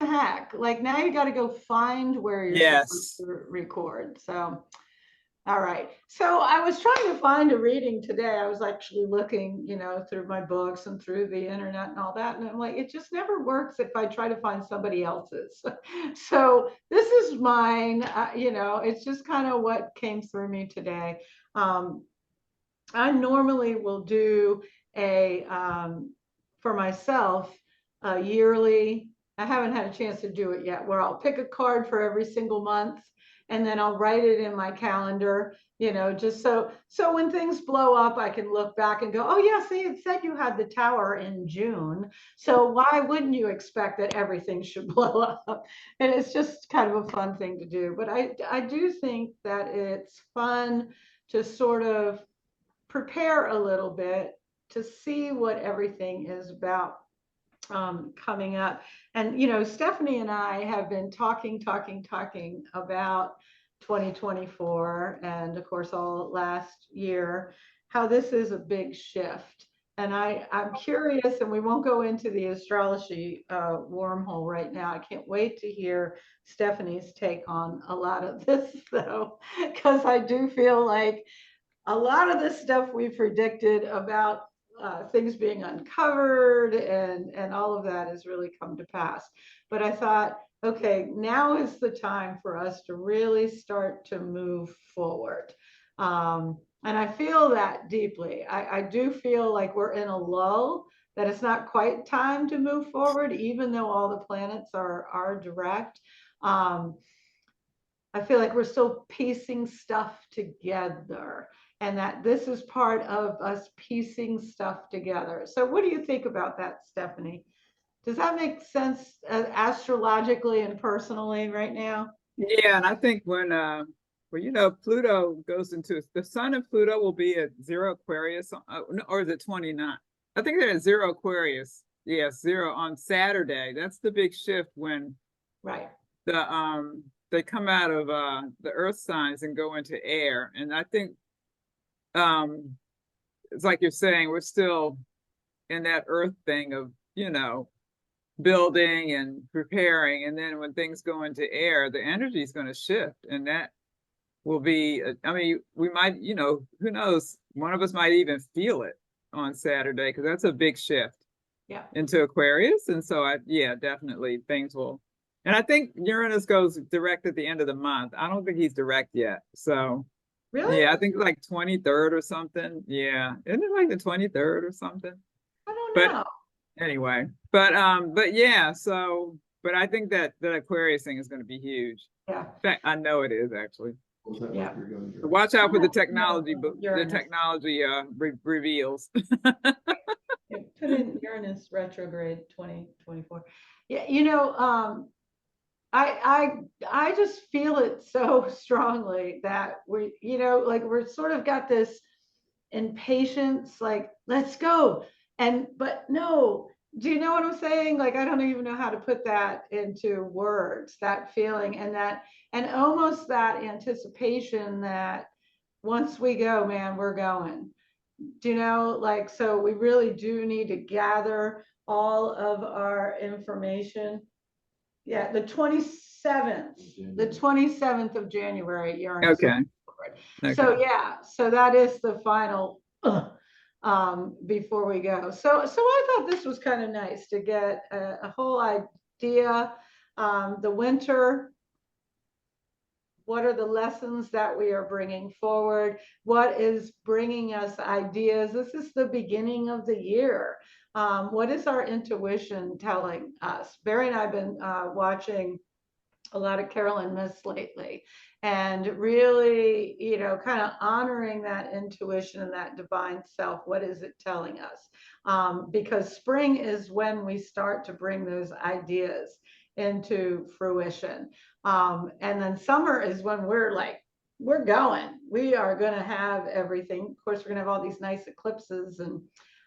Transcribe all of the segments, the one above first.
the heck? Like now you got to go find where you're supposed Yes. to record. So, all right. So I was trying to find a reading today. I was actually looking, through my books and through the internet and all that. And I'm like, it just never works if I try to find somebody else's. So this is mine. It's just kind of what came through me today. Um, I normally will do for myself, a yearly. I haven't had a chance to do it yet, where I'll pick a card for every single month and then I'll write it in my calendar, just so when things blow up, I can look back and go, oh yeah, see, it said you had the tower in June. So why wouldn't you expect that everything should blow up? And it's just kind of a fun thing to do. But I do think that it's fun to sort of prepare a little bit to see what everything is about coming up. And, Stephanie and I have been talking about 2024 and, of course, all last year, how this is a big shift. And I'm curious, and we won't go into the astrology wormhole right now. I can't wait to hear Stephanie's take on a lot of this, though, because I do feel like a lot of the stuff we predicted about things being uncovered and all of that has really come to pass. But I thought, okay, now is the time for us to really start to move forward. And I feel that deeply. I do feel like we're in a lull, that it's not quite time to move forward, even though all the planets are direct. Um, I feel like we're still piecing stuff together, and that this is part of us piecing stuff together. So, what do you think about that, Stephanie? Does that make sense astrologically and personally right now? Yeah, and I think Pluto goes into the sun and Pluto will be at zero Aquarius, or is it 29? I think they're at zero Aquarius. Yes, zero on Saturday. That's the big shift when Right. they come out of the earth signs and go into air. And I think um it's like you're saying, we're still in that earth thing of, building and preparing. And then when things go into air, the energy is going to shift. And that will be, I mean, we might, who knows? One of us might even feel it on Saturday because that's a big shift Yeah. into Aquarius. And so, yeah, definitely things will. And I think Uranus goes direct at the end of the month. I don't think he's direct yet. So, Really? yeah, I think like 23rd or something. Yeah. Isn't it like the 23rd or something? I don't But know. anyway, but yeah, so but I think that Aquarius thing is going to be huge. Yeah. In fact, I know it is actually. Yeah. So watch out for the No, technology, but the Uranus. technology reveals. Yeah, put in Uranus retrograde 2024. Yeah, I just feel it so strongly that like we're sort of got this impatience, like let's go. But no, do you know what I'm saying? Like I don't even know how to put that into words, that feeling and almost that anticipation that once we go, man, we're going. Do you know, like, so we really do need to gather all of our information. Yeah, the 27th of January, Uranus. Okay. Okay. So yeah, so that is the final before we go. So I thought this was kind of nice to get a whole idea. The winter, what are the lessons that we are bringing forward? What is bringing us ideas? This is the beginning of the year. What is our intuition telling us? Barry and I have been watching a lot of Carolyn Myss lately, and really, kind of honoring that intuition and that divine self. What is it telling us? Because spring is when we start to bring those ideas into fruition. And then summer is when we're like, we're going. We are going to have everything. Of course, we're going to have all these nice eclipses and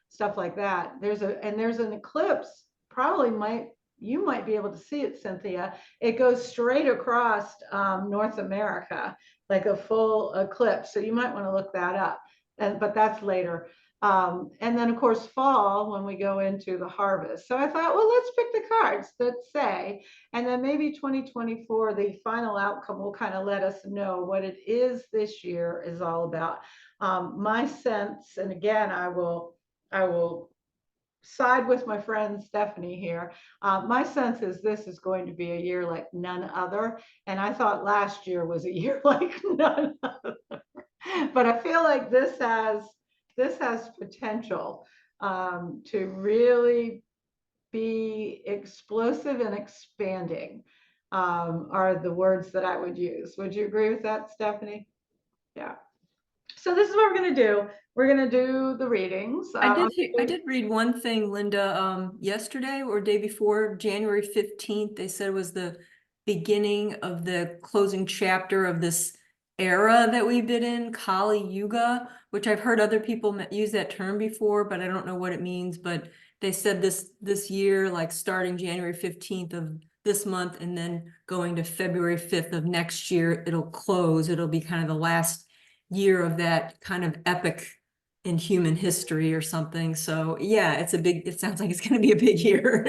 stuff like that. There's an eclipse, probably you might be able to see it, Cynthia. It goes straight across North America, like a full eclipse. So you might want to look that up. But that's later. And then of course fall when we go into the harvest. So I thought, well, let's pick the cards that say, and then maybe 2024, the final outcome will kind of let us know what it is this year is all about. My sense, and again, I will side with my friend Stephanie here. My sense is this is going to be a year like none other. And I thought last year was a year like none other. But I feel like this has potential to really be explosive and expanding, are the words that I would use. Would you agree with that, Stephanie? Yeah. So this is what we're going to do. We're going to do the readings. I did read one thing, Linda, yesterday or day before, January 15th, they said was the beginning of the closing chapter of this era that we've been in, Kali Yuga, which I've heard other people use that term before, but I don't know what it means. But they said this year, like starting January 15th of this month and then going to February 5th of next year, it'll close. It'll be kind of the last year of that kind of epic in human history or something. So yeah, it sounds like it's going to be a big year.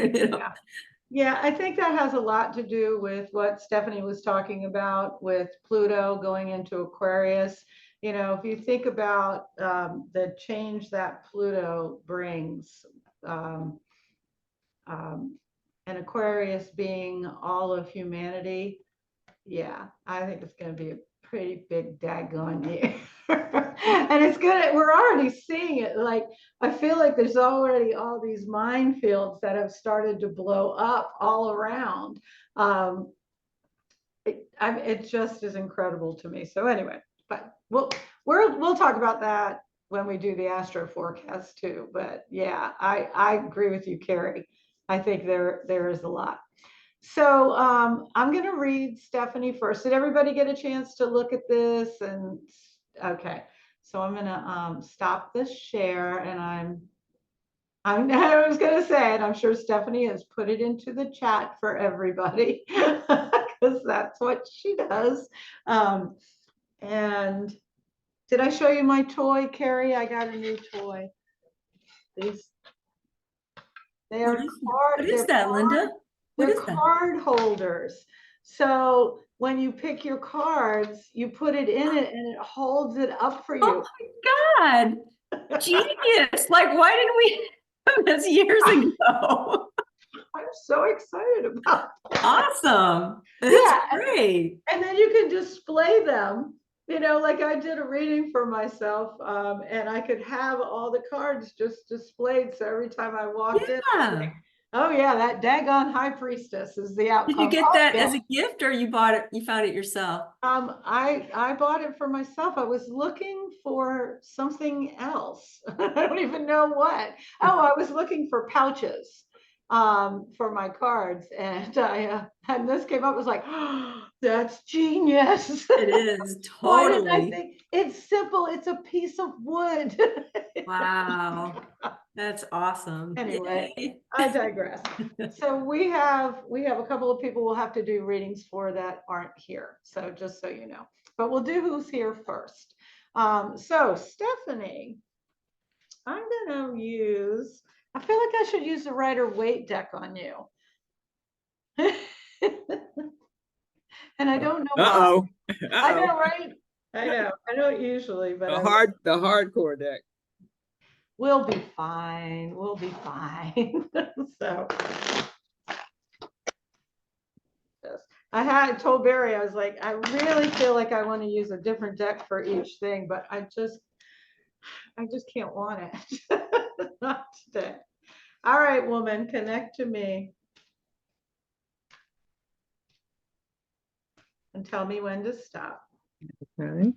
Yeah, I think that has a lot to do with what Stephanie was talking about with Pluto going into Aquarius. If you think about the change that Pluto brings, and Aquarius being all of humanity, yeah, I think it's going to be a pretty big daggone year. And it's good. We're already seeing it. Like, I feel like there's already all these minefields that have started to blow up all around. It just is incredible to me. So anyway, but we'll talk about that when we do the astro forecast too. But yeah, I agree with you, Carrie. I think there is a lot. So I'm going to read Stephanie first. Did everybody get a chance to look at this? And okay, so I'm going to stop this share, and I was going to say it. I'm sure Stephanie has put it into the chat for everybody because that's what she does. And did I show you my toy, Carrie? I got a new toy. These they are What is that, Linda? They're card holders. So when you pick your cards, you put it in it and it holds it up for you. Oh my God. Genius. Like, why didn't we have this years ago? I'm so excited about that. Awesome. That's great. And then you can display them, like I did a reading for myself, and I could have all the cards just displayed. So every time I walked in, oh yeah, that daggone high priestess is the outcome. Did you get that as a gift, or you bought it? You found it yourself? I bought it for myself. I was looking for something else. I don't even know what. Oh, I was looking for pouches for my cards, and and this came up. It was like, oh, that's genius. It is totally. Why didn't I think? It's simple. It's a piece of wood. Wow. That's awesome. Anyway, I digress. So we have a couple of people we'll have to do readings for that aren't here. So just so you know, but we'll do who's here first. So Stephanie, I'm going to use, I feel like I should use the Rider-Waite deck on you. And I don't know why. I know, right? I know. I don't usually, but the hardcore deck. We'll be fine. We'll be fine. So yes. I told Barry, I was like, I really feel like I want to use a different deck for each thing, but I just can't want it. Not today. All right, woman, connect to me. And tell me when to stop. Okay.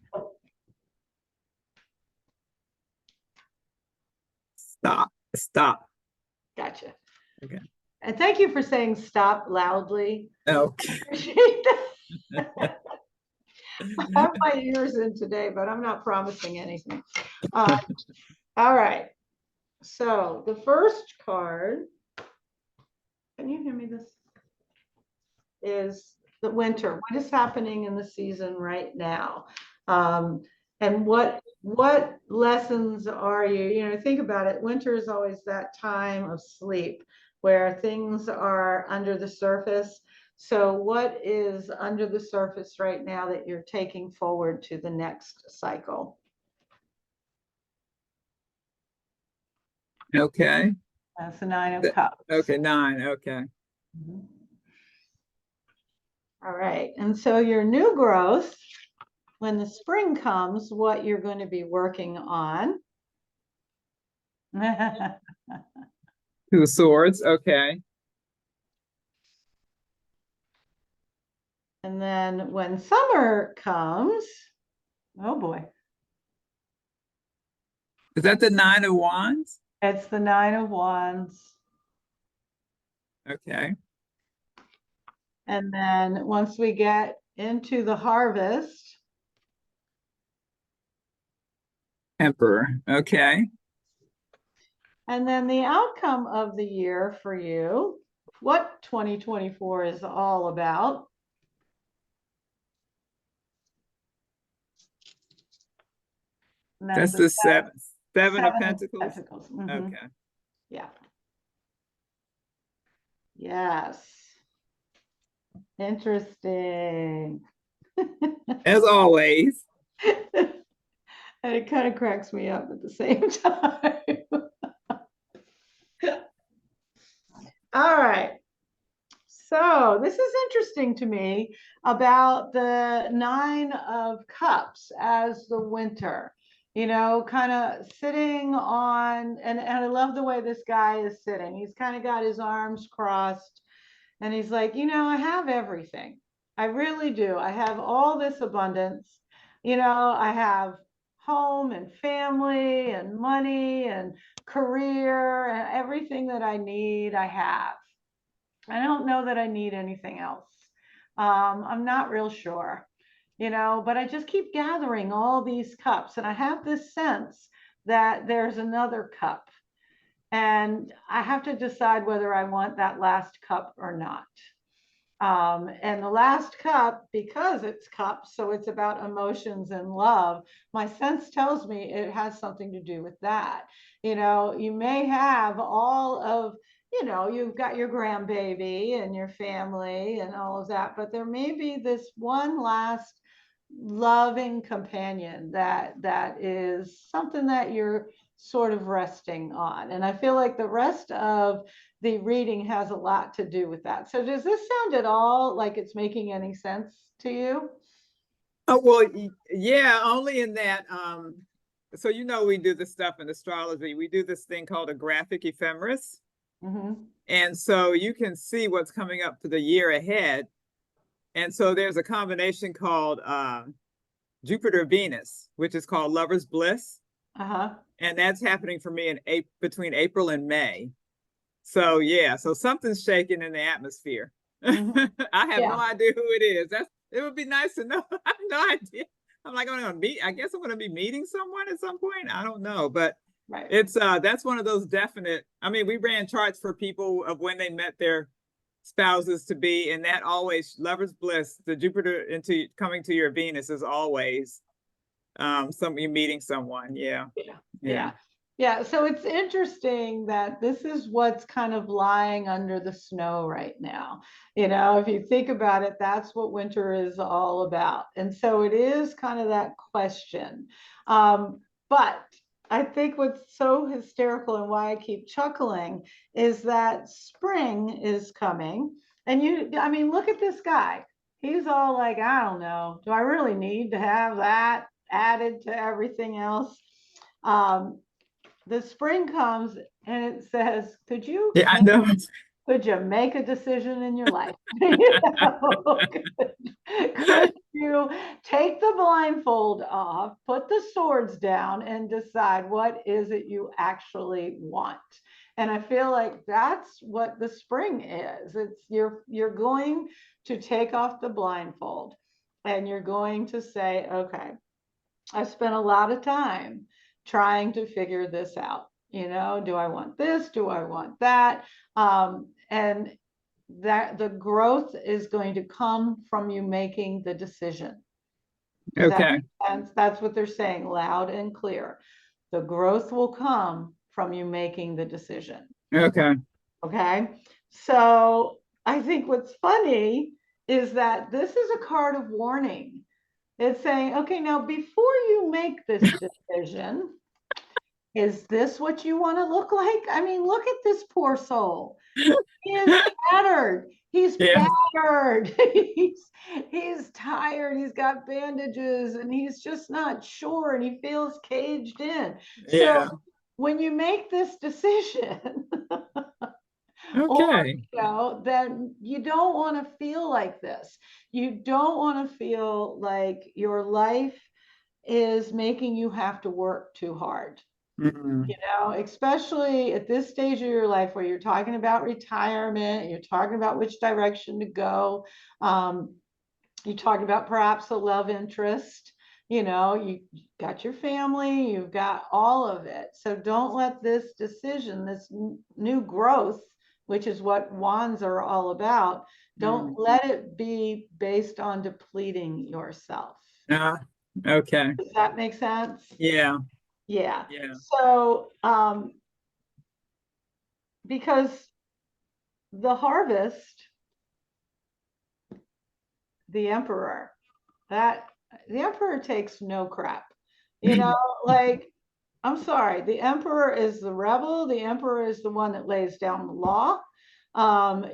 Stop. Gotcha. Okay. And thank you for saying stop loudly. Okay. I appreciate that. I have my ears in today, but I'm not promising anything. All right. So the first card, can you hear me? This is the winter. What is happening in the season right now? And what what lessons are you, think about it. Winter is always that time of sleep where things are under the surface. So what is under the surface right now that you're taking forward to the next cycle? Okay. That's the Nine of Th- Cups. Okay, 9. Okay. Mhm. All right. And so your new growth, when the spring comes, what you're going to be working on. 2 of Swords. Okay. And then when summer comes, oh boy, Is that the 9 of Wands? it's the Nine of Wands. Okay. And then once we get into the harvest, Emperor. Okay. and then the outcome of the year for you, what 2024 is all about. And That's the the 7 of Seven of Pentacles. Pentacles. Mhm. Okay. Yeah. Yes. Interesting. As always. And it kind of cracks me up at the same time. All right. So this is interesting to me about the Nine of Cups as the winter, kind of sitting on, and I love the way this guy is sitting. He's kind of got his arms crossed and he's like, I have everything. I really do. I have all this abundance. I have home and family and money and career and everything that I need, I have. I don't know that I need anything else. I'm not real sure, but I just keep gathering all these cups and I have this sense that there's another cup and I have to decide whether I want that last cup or not. And the last cup, because it's cups, so it's about emotions and love, my sense tells me it has something to do with that. You may have all of, you've got your grandbaby and your family and all of that, but there may be this one last loving companion that is something that you're sort of resting on. And I feel like the rest of the reading has a lot to do with that. So does this sound at all like it's making any sense to you? Oh, well, yeah, only in that, so we do this stuff in astrology. We do this thing called a graphic ephemeris. Mm-hmm. And so you can see what's coming up for the year ahead. And so there's a combination called Jupiter Venus, which is called Lover's Bliss. Uh-huh. And that's happening for me between April and May. So yeah, so something's shaking in the atmosphere. Mm-hmm. I have no Yeah. idea who it is. It would be nice to know. I have no idea. I'm like, I'm gonna meet. I guess I'm gonna be meeting someone at some point. I don't know, but Right. it's that's one of those definite. I mean, we ran charts for people of when they met their spouses to be, and that always Lover's Bliss, the Jupiter into coming to your Venus is always you meeting someone. Yeah. Yeah. Yeah. Yeah. So it's interesting that this is what's kind of lying under the snow right now. If you think about it, that's what winter is all about. And so it is kind of that question. But I think what's so hysterical and why I keep chuckling is that spring is coming. And look at this guy. He's all like, I don't know, do I really need to have that added to everything else? The spring comes and it says, Yeah, I know. could you make a decision in your life? Could you take the blindfold off, put the swords down, and decide what is it you actually want? And I feel like that's what the spring is. It's you're going to take off the blindfold and you're going to say, okay, I spent a lot of time trying to figure this out. Do I want this? Do I want that? And that the growth is going to come from you making the decision. Does that Okay. make sense? That's what they're saying loud and clear. The growth will come from you making the decision. Okay. Okay. So I think what's funny is that this is a card of warning. It's saying, okay, now before you make this decision, is this what you want to look like? I mean, look at this poor soul. He is shattered. He's Yeah. battered. He's tired. He's got bandages and he's just not sure and he feels caged in. So Yeah. when you make this decision, or Okay. then you don't want to feel like this. You don't want to feel like your life is making you have to work too hard. Mm. Especially at this stage of your life where you're talking about retirement, you're talking about which direction to go. You talk about perhaps a love interest. You got your family, you've got all of it. So don't let this decision, this new growth, which is what wands are all about, don't let it be based on depleting yourself. Okay. Does that make sense? Yeah. Yeah. Yeah. So, because the harvest, the emperor, that the emperor takes no crap. Like, I'm sorry, the emperor is the rebel, the emperor is the one that lays down the law.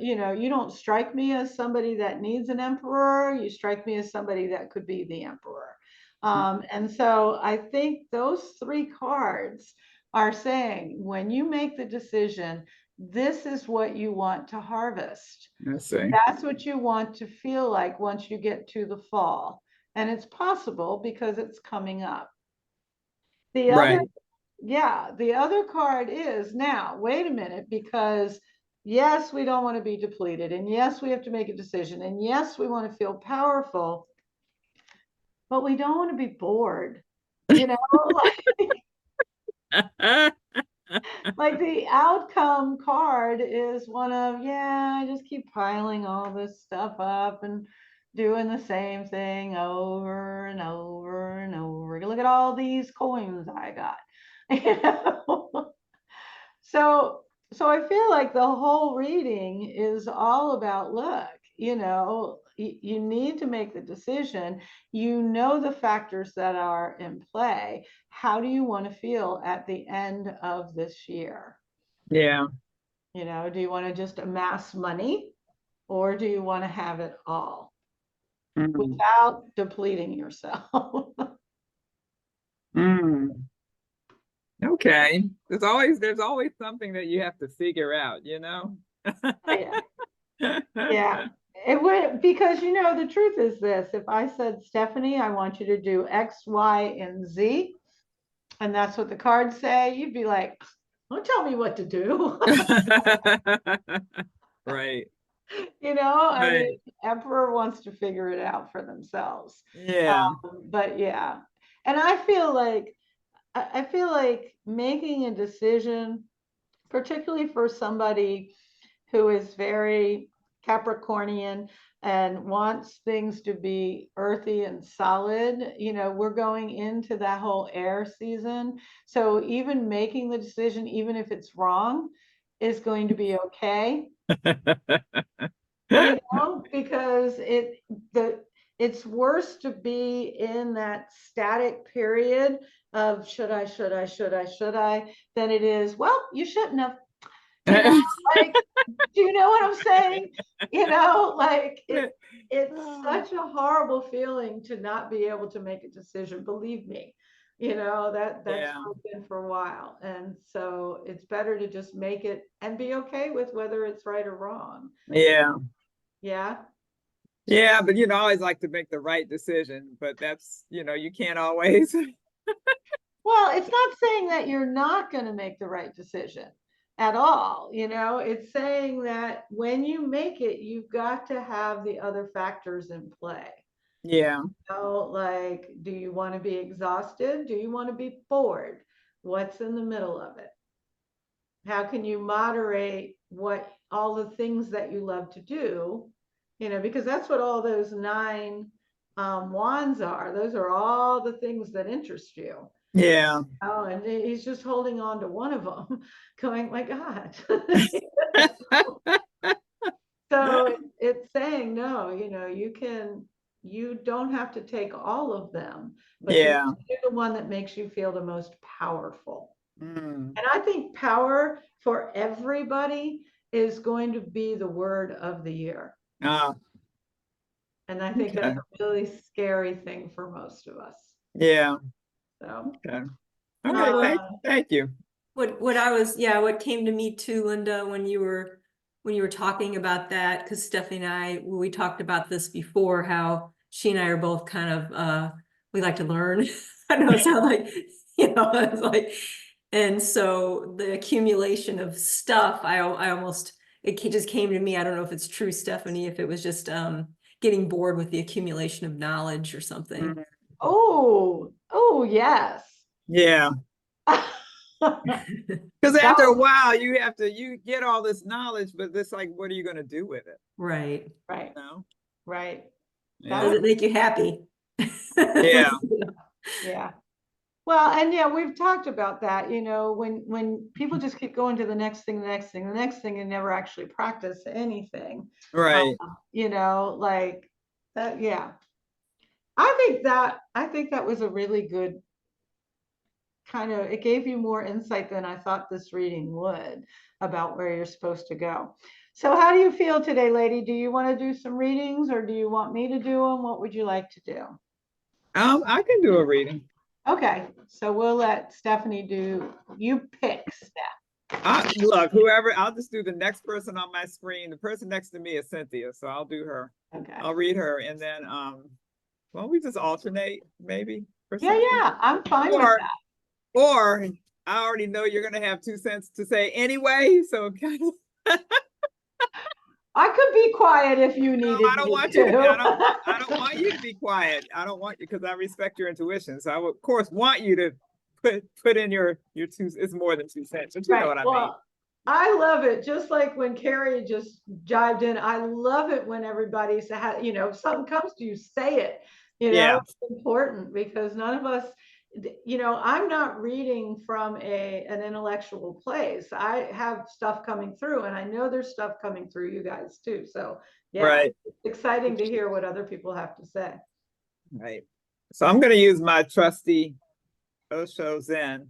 You don't strike me as somebody that needs an emperor, you strike me as somebody that could be the emperor. And so I think those three cards are saying when you make the decision, this is what you want to harvest. I see. That's what you want to feel like once you get to the fall. And it's possible because it's coming up. The other, Right. yeah, the other card is now, wait a minute, because yes, we don't want to be depleted. And yes, we have to make a decision. And yes, we want to feel powerful, but we don't want to be bored. You know, like the outcome card is one of, yeah, I just keep piling all this stuff up and doing the same thing over and over and over. Look at all these coins I got. You know? So so I feel like the whole reading is all about look, you need to make the decision. You know the factors that are in play. How do you want to feel at the end of this year? Yeah. Do you want to just amass money or do you want to have it all Mm. without depleting yourself? Mm. Okay. There's always something that you have to figure out, you know? Yeah. Yeah. It would, because the truth is this, if I said, Stephanie, I want you to do X, Y, and Z, and that's what the cards say, you'd be like, don't tell me what to do. Right. I Right. mean, Emperor wants to figure it out for themselves. Yeah. But yeah. And I feel like making a decision, particularly for somebody who is very Capricornian and wants things to be earthy and solid. We're going into that whole air season. So even making the decision, even if it's wrong, is going to be okay. Because it's worse to be in that static period of should I, than it is, well, you shouldn't have. You know, like, do you know what I'm saying? Like it's such a horrible feeling to not be able to make a decision. Believe me, that's Yeah. how it's been for a while. And so it's better to just make it and be okay with whether it's right or wrong. Yeah. Yeah. Yeah, but I always like to make the right decision, but that's, you can't always. Well, it's not saying that you're not going to make the right decision at all. It's saying that when you make it, you've got to have the other factors in play. Yeah. Like, do you want to be exhausted? Do you want to be bored? What's in the middle of it? How can you moderate what all the things that you love to do? Because that's what all those 9 wands are. Those are all the things that interest you. Yeah. Oh, and he's just holding on to one of them, going, my God. So it's saying, no, you don't have to take all of them, but you Yeah. do the one that makes you feel the most powerful. Mm. And I think power for everybody is going to be the word of the year. Ah, And I think okay. that's a really scary thing for most of us. Yeah. So, Okay. Okay. Thank you. What came to me too, Linda, when you were talking about that, because Stephanie and I, we talked about this before, how she and I are both kind of we like to learn. I know it sounds like, it's like, and so the accumulation of stuff, I almost, just came to me. I don't know if it's true, Stephanie, if it was just getting bored with the accumulation of knowledge or something. Mhm. oh, yes. Yeah. Because That after a was while, you get all this knowledge, but it's like, what are you going to do with it? Right. right, No. right. Yeah. Does it make you happy? Yeah. Yeah. Well, and yeah, we've talked about that, when people just keep going to the next thing, and never actually practice anything. Right. Like that, yeah. I think that was a really good it gave you more insight than I thought this reading would about where you're supposed to go. So how do you feel today, lady? Do you want to do some readings or do you want me to do them? What would you like to do? I can do a reading. Okay, so we'll let Stephanie do, you pick, Steph. Look, I'll just do the next person on my screen. The person next to me is Cynthia, so I'll do her. Okay. I'll read her, and then won't we just alternate maybe or Yeah, something? yeah, I'm fine with that. Or I already know you're gonna have 2 cents to say anyway, so kind of. I could be quiet if you needed I don't me want you to be. to. I don't want you to be quiet. I don't want you because I respect your intuition. So I would, of course, want you to put in your 2. It's more than 2 cents, but you know Right. what I mean. Well, I love it. Just like when Carrie just jived in, I love it when everybody's had, if something comes to you, say it. Yeah. It's important because none of us, I'm not reading from an intellectual place. I have stuff coming through, and I know there's stuff coming through you guys too. So yeah, Right. it's exciting to hear what other people have to say. Right. So I'm going to use my trusty Osho Zen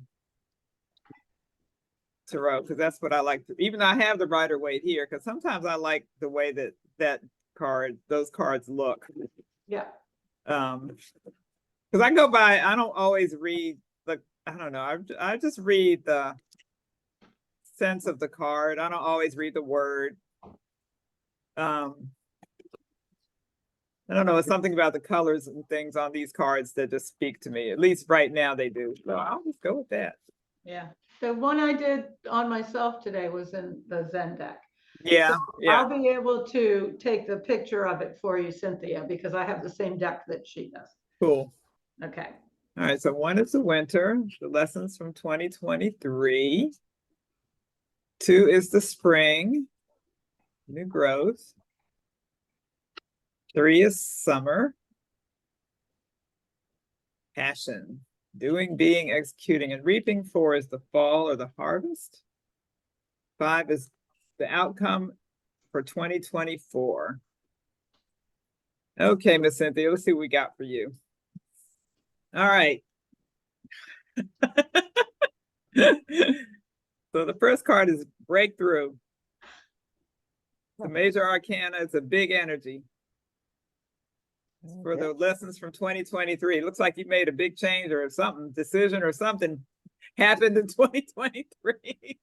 tarot because that's what I like to, even though I have the Rider-Waite here, because sometimes I like the way that those cards look. Yeah. Because I go by, I don't always read I don't know, I just read the sense of the card. I don't always read the word. I don't know, it's something about the colors and things on these cards that just speak to me. At least right now they do. So I'll just go with that. Yeah. The one I did on myself today was in the Zen deck. Yeah, So yeah. I'll be able to take the picture of it for you, Cynthia, because I have the same deck that she does. Cool. Okay. All right, so 1 is the winter, the lessons from 2023. 2 is the spring, new growth. 3 is summer, passion, doing, being, executing, and reaping. 4 is the fall or the harvest. 5 is the outcome for 2024. Okay, Miss Cynthia, let's see what we got for you. All right. So the first card is breakthrough. The major arcana is a big energy. For the lessons from 2023. It looks like you made a big change or something, decision or something happened in 2023.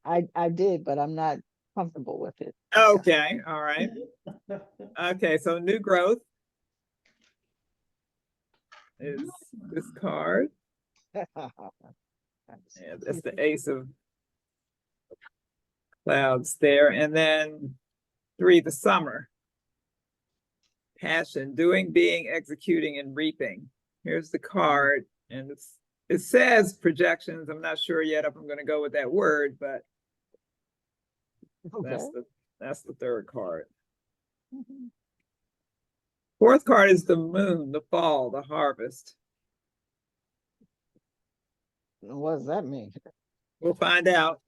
I did, but I'm not comfortable with it. Okay, all right. Okay, so new growth is this card. Yeah, that's the Ace of Clouds there. And then 3, the summer. Passion, doing, being, executing, and reaping. Here's the card. And it says projections. I'm not sure yet if I'm going to go with that word, but Okay. that's the third card. Fourth card is the moon, the fall, the harvest. What does that mean? We'll find out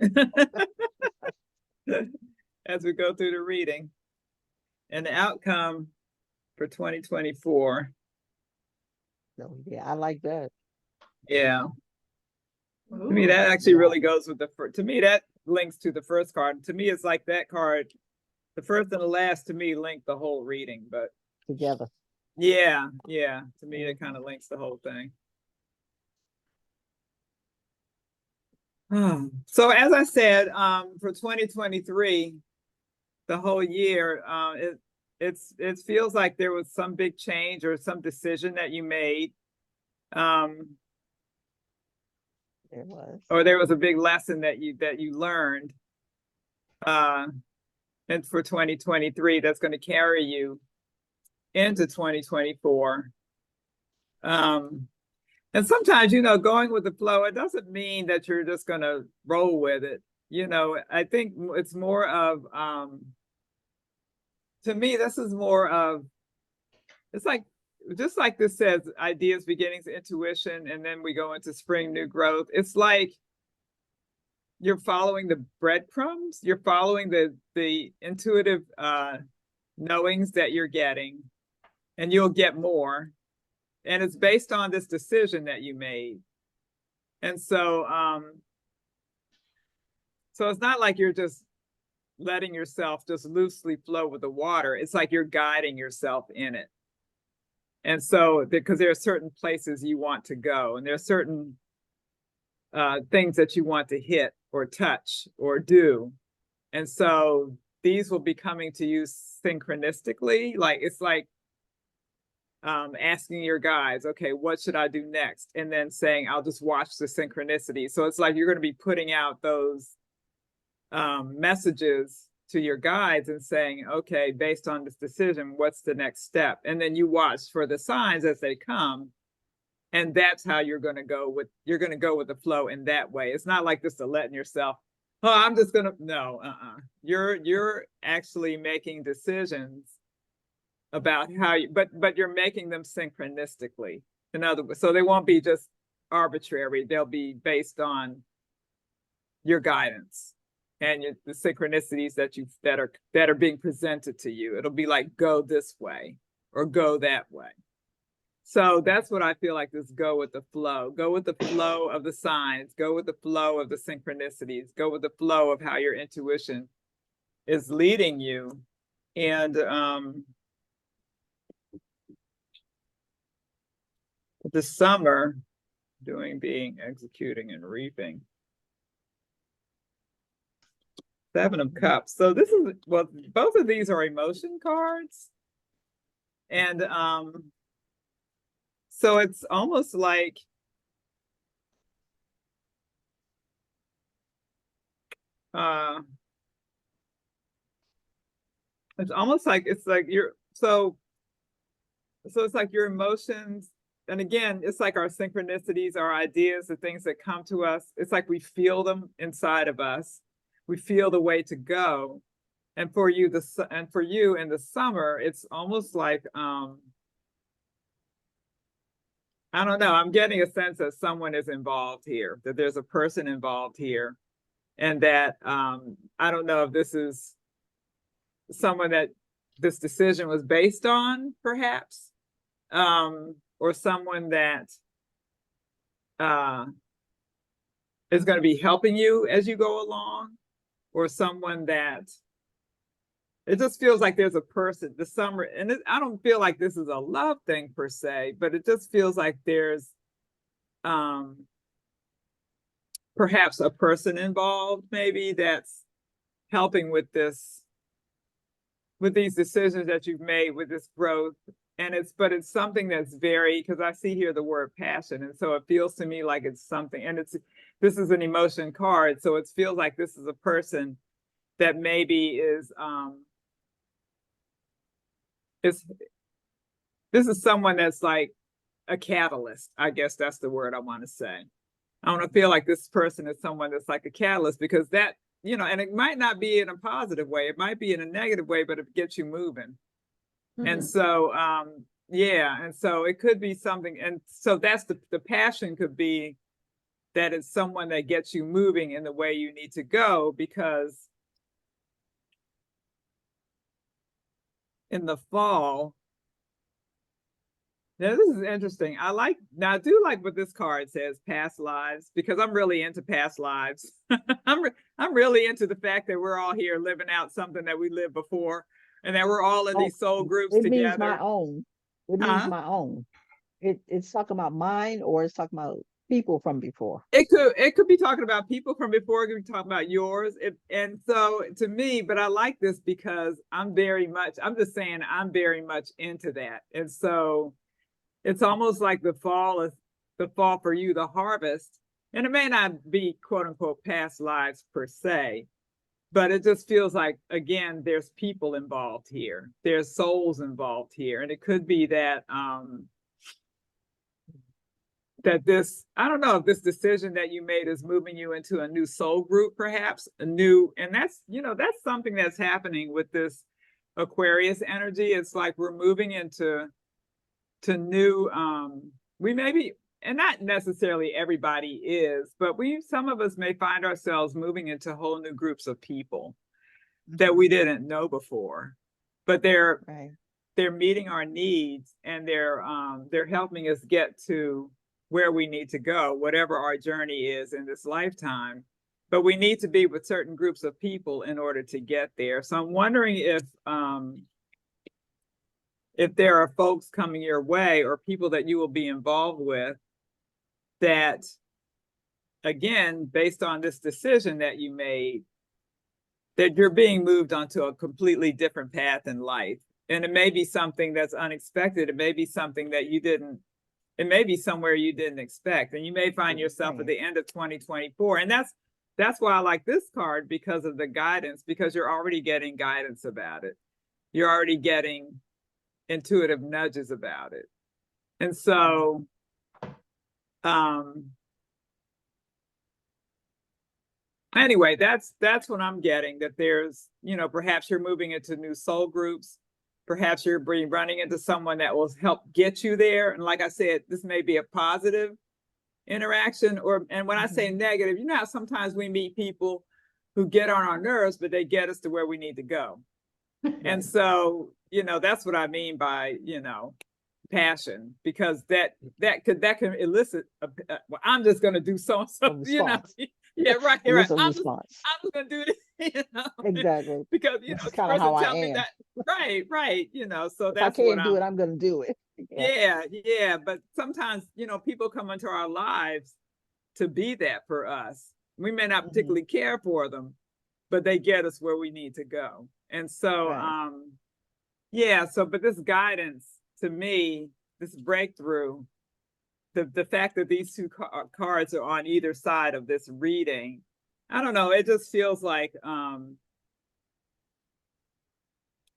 as we go through the reading. And the outcome for 2024. So, yeah, I like that. Yeah. To me, Ooh. that actually really goes with to me, that links to the first card. To me, it's like that card, the first and the last, to me, link the whole reading. But Together. yeah, to me, it kind of links the whole thing. So as I said, for 2023, the whole year, it feels like there was some big change or some decision that you made. It was. Or there was a big lesson that you learned. And for 2023, that's going to carry you into 2024. And sometimes, going with the flow, it doesn't mean that you're just going to roll with it. I think it's more of, to me, this is more of, it's like, just like this says, ideas, beginnings, intuition, and then we go into spring, new growth. It's like you're following the breadcrumbs, you're following the intuitive knowings that you're getting, and you'll get more. And it's based on this decision that you made. And so it's not like you're just letting yourself just loosely flow with the water. It's like you're guiding yourself in it. And so, because there are certain places you want to go, and there are certain things that you want to hit or touch or do. And so these will be coming to you synchronistically. Like, it's like asking your guides, okay, what should I do next? And then saying, I'll just watch the synchronicity. So it's like you're going to be putting out those messages to your guides and saying, okay, based on this decision, what's the next step? And then you watch for the signs as they come. And that's how you're going to go with the flow in that way. It's not like just letting yourself, oh, I'm just going to, no, You're actually making decisions about how you, but you're making them synchronistically. In other words, so they won't be just arbitrary. They'll be based on your guidance and the synchronicities that are being presented to you. It'll be like, go this way or go that way. So that's what I feel like, this go with the flow of the signs, go with the flow of the synchronicities, go with the flow of how your intuition is leading you. And the summer, doing, being, executing, and reaping. Seven of Cups. So this is, well, both of these are emotion cards. And so it's almost like it's like you're so it's like your emotions. And again, it's like our synchronicities, our ideas, the things that come to us. It's like we feel them inside of us. We feel the way to go. And for you, in the summer, it's almost like, I don't know, I'm getting a sense that someone is involved here, that there's a person involved here. And that, I don't know if this is someone that this decision was based on, perhaps, or someone that is going to be helping you as you go along, or someone that, it just feels like there's a person, the summer, and I don't feel like this is a love thing per se, but it just feels like there's perhaps a person involved, maybe, that's helping with this, with these decisions that you've made, with this growth. And but it's something that's very, because I see here the word passion. And so it feels to me like it's something, and this is an emotion card. So it feels like this is a person that maybe is, this is someone that's like a catalyst. I guess that's the word I want to say. I want to feel like this person is someone that's like a catalyst, because that, and it might not be in a positive way. It might be in a negative way, but it gets you moving. And Mhm. so, yeah, and so it could be something, and so that's the passion could be that it's someone that gets you moving in the way you need to go, because in the fall, now this is interesting. I do like what this card says, past lives, because I'm really into past lives. I'm really into the fact that we're all here living out something that we lived before, and that we're all in Oh, these soul groups it means my together. own. It means Huh? my own. It's talking about mine, or it's talking about people from before. It could be talking about people from before, it could be talking about yours. And so to me, but I like this because I'm just saying I'm very much into that. And so it's almost like the fall is the fall for you, the harvest. And it may not be quote unquote past lives per se, but it just feels like, again, there's people involved here. There's souls involved here. And it could be that that this, I don't know if this decision that you made is moving you into a new soul group, perhaps a new, and that's, that's something that's happening with this Aquarius energy. It's like we're moving into new, we may be, and not necessarily everybody is, but some of us may find ourselves moving into whole new groups of people that we didn't know before, but Right. they're meeting our needs, and they're helping us get to where we need to go, whatever our journey is in this lifetime. But we need to be with certain groups of people in order to get there. So I'm wondering if there are folks coming your way or people that you will be involved with that, again, based on this decision that you made, that you're being moved onto a completely different path in life. And it may be something that's unexpected. It may be something that it may be somewhere you didn't expect. And you may find yourself at Right. the end of 2024. And that's why I like this card, because of the guidance, because you're already getting guidance about it. You're already getting intuitive nudges about it. And so, anyway, that's what I'm getting, that there's, perhaps you're moving into new soul groups. Perhaps you're running into someone that will help get you there. And like I said, this may be a positive interaction, and when I say negative, how sometimes we meet people who get on our nerves, but they get us to where we need to go. And so, that's what I mean by, passion, because that can elicit well, I'm just going to do so and A so, response. yeah, right, It right. is a I'm just response. going to do this, Exactly. because This is this kind of how person I tell me am. that, right, so If I that's what can't do it, I'm. I'm gonna do it. Yeah. Yeah, but sometimes, people come into our lives to be that for us. We may not Mhm. particularly care for them, but they get us where we need to go. And so, Right. yeah, but this guidance, to me, this breakthrough, the fact that these two cards are on either side of this reading, I don't know, it just feels like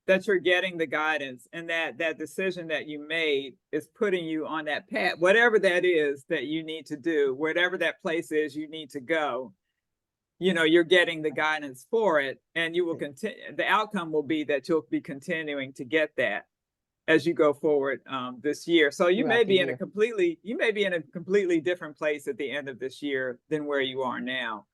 that you're getting the guidance, and that decision that you made is putting you on that path, whatever that is that you need to do, whatever that place is you need to go. You're getting the guidance for it, and you will continue. The outcome will be that you'll be continuing to get that as you go forward this year. So you may Throughout the be in a year. completely different place at the end of this year than where you are now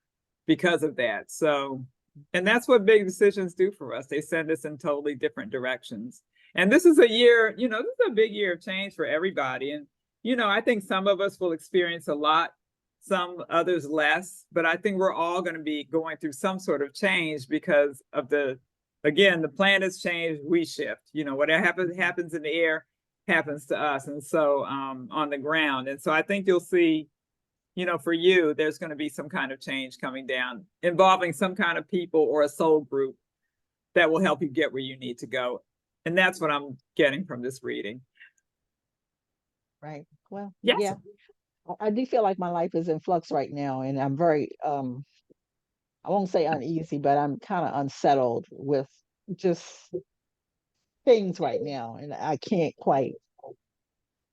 because of that. So, and that's what big decisions do for us. They send us in totally different directions. And this is a year, this is a big year of change for everybody. And, I think some of us will experience a lot, some others less, but I think we're all going to be going through some sort of change because of again, the planets change, we shift. Whatever happens in the air happens to us. And so on the ground. And so I think you'll see, for you, there's going to be some kind of change coming down involving some kind of people or a soul group that will help you get where you need to go. And that's what I'm getting from this reading. Right. Well, Yes. yeah. I do feel like my life is in flux right now, and I'm very I won't say uneasy, but I'm kind of unsettled with just things right now, and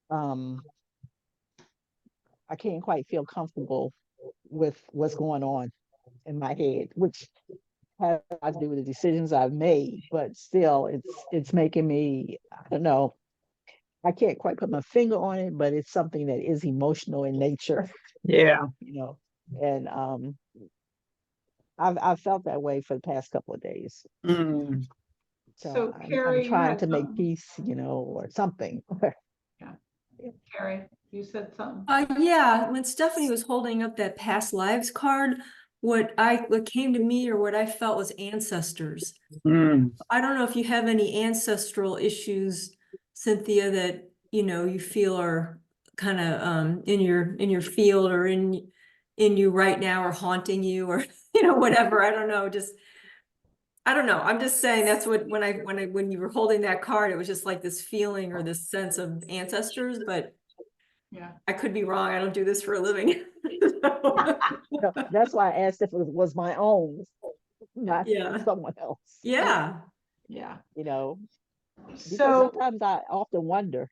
um I can't quite feel comfortable with what's going on in my head, which has to do with the decisions I've made, but still it's making me, I don't know, I can't quite put my finger on it, but it's something that is emotional in nature, Yeah. you know. And I've felt that way for the past couple of days. Mm. So So I'm Carrie, you trying had to make something. peace, or something. Carrie, you said something. Yeah, when Stephanie was holding up that past lives card, what came to me or what I felt was ancestors. Mm. I don't know if you have any ancestral issues, Cynthia, that you feel are kind of in your field or in you right now or haunting you or whatever. I don't know. I don't know. I'm just saying that's what when you were holding that card, it was just like this feeling or this sense of ancestors, but Yeah. I could be wrong. I don't do this for a living. No, that's why I asked if it was my own, not Yeah. someone else. Yeah. Yeah. Because So, sometimes I often wonder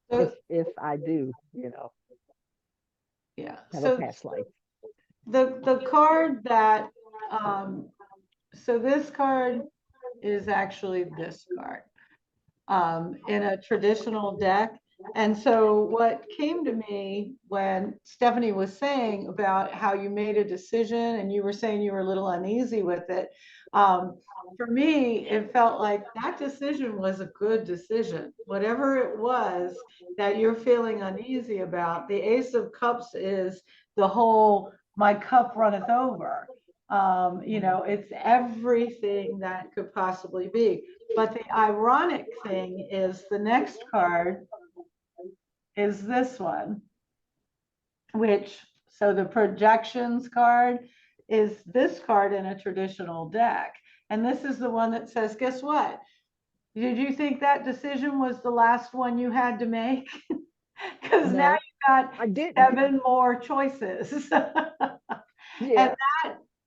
the- if I do, yeah, have a so past life. the card that, so this card is actually this card, in a traditional deck. And so what came to me when Stephanie was saying about how you made a decision and you were saying you were a little uneasy with it, for me, it felt like that decision was a good decision. Whatever it was that you're feeling uneasy about, the Ace of Cups is the whole, my cup runneth over. It's everything that could possibly be. But the ironic thing is the next card is this one, so the projections card is this card in a traditional deck. And this is the one that says, guess what? Did you think that decision was the last one you had to make? Because now No, you got I didn't. 7 more choices. Yeah. And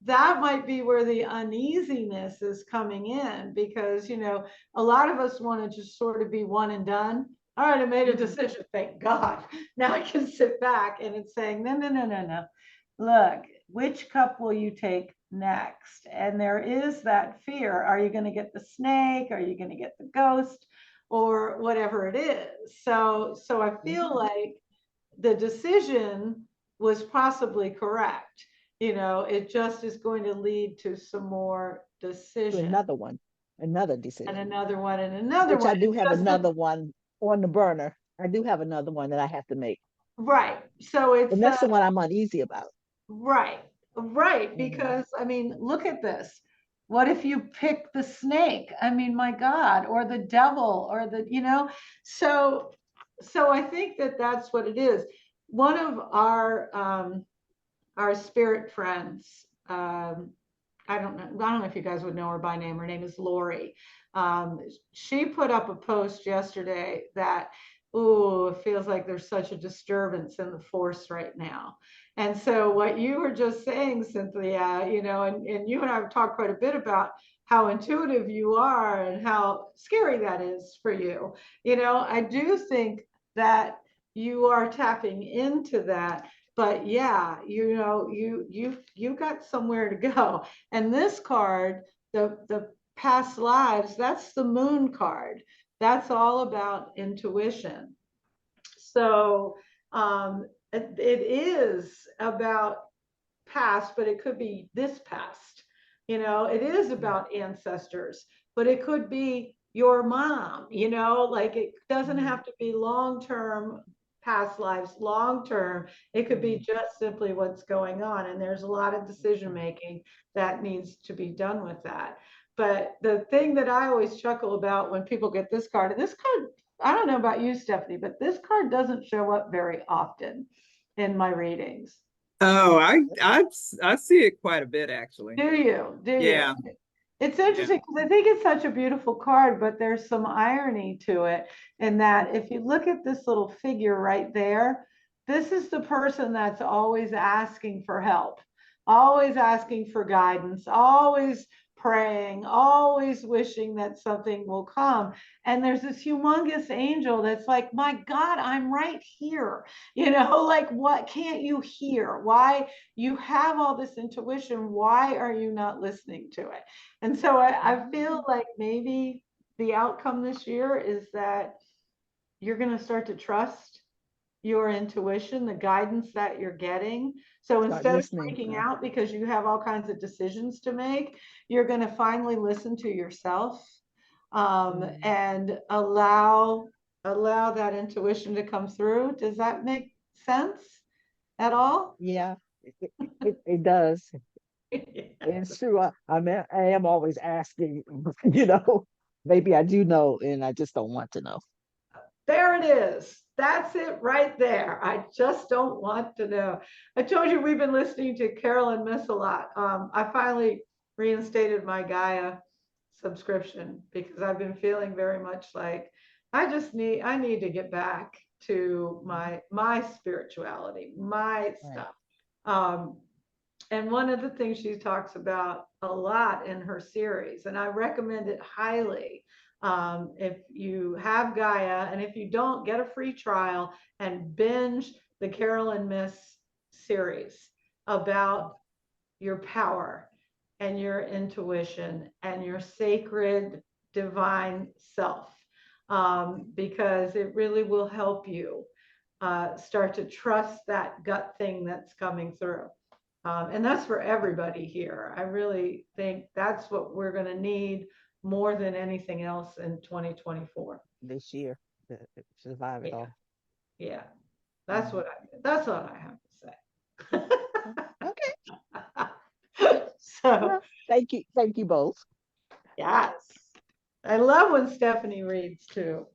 that might be where the uneasiness is coming in, because a lot of us want to just sort of be one and done. All right, I made a decision, thank God. Now I can sit back, and it's saying, no, no, no, no, no. Look, which cup will you take next? And there is that fear. Are you going to get the snake? Are you going to get the ghost? Or whatever it is. So I feel like the decision was possibly correct. It just is going to lead to some more To decision, another and decision, another one, and another which one. I do It's have just that, another one on the burner. I do have another one that I have to make. right. So it's And that's the one I'm uneasy about. right, right. Mhm. Because I mean, look at this. What if you pick the snake? I mean, my God, or the devil, or so I think that that's what it is. One of our spirit friends, I don't know if you guys would know her by name. Her name is Lori. She put up a post yesterday that, oh, it feels like there's such a disturbance in the force right now. And so what you were just saying, Cynthia, and you and I have talked quite a bit about how intuitive you are and how scary that is for you. I do think that you are tapping into that. But yeah, you've got somewhere to go. And this card, the past lives, that's the moon card. That's all about intuition. So it is about past, but it could be this past. It is about ancestors, but it could be your mom, like it doesn't have to be long term past lives, long term. It could be just simply what's going on. And there's a lot of decision making that needs to be done with that. But the thing that I always chuckle about when people get this card, and this card, I don't know about you, Stephanie, but this card doesn't show up very often in my readings. Oh, I see it quite a bit actually. Do you? Do you? Yeah. It's Yeah. interesting because I think it's such a beautiful card, but there's some irony to it in that if you look at this little figure right there, this is the person that's always asking for help, always asking for guidance, always praying, always wishing that something will come. And there's this humongous angel that's like, my God, I'm right here. You know, like, what can't you hear? Why you have all this intuition? Why are you not listening to it? And so I feel like maybe the outcome this year is that you're going to start to trust your intuition, the guidance that you're getting. So Start instead of listening. freaking out because you have all kinds of decisions to make, you're going to finally listen to yourself, and allow that intuition to come through. Does that make sense at all? Yeah, it does. It's true. I am always asking, you know, maybe I do know and I just don't want to know. There it is. That's it right there. I just don't want to know. I told you we've been listening to Carolyn Miss a lot. I finally reinstated my Gaia subscription because I've been feeling very much like I need to get back to my spirituality, my stuff. And one of the things she talks about a lot in her series, and I recommend it highly, if you have Gaia, and if you don't, get a free trial and binge the Carolyn Miss series about your power and your intuition and your sacred divine self, because it really will help you start to trust that gut thing that's coming through. And that's for everybody here. I really think that's what we're going to need more than anything else in 2024. This year to survive it Yeah. all. Yeah, that's what I have to Okay. say. So, Well, thank you both. yes, I love when Stephanie reads too.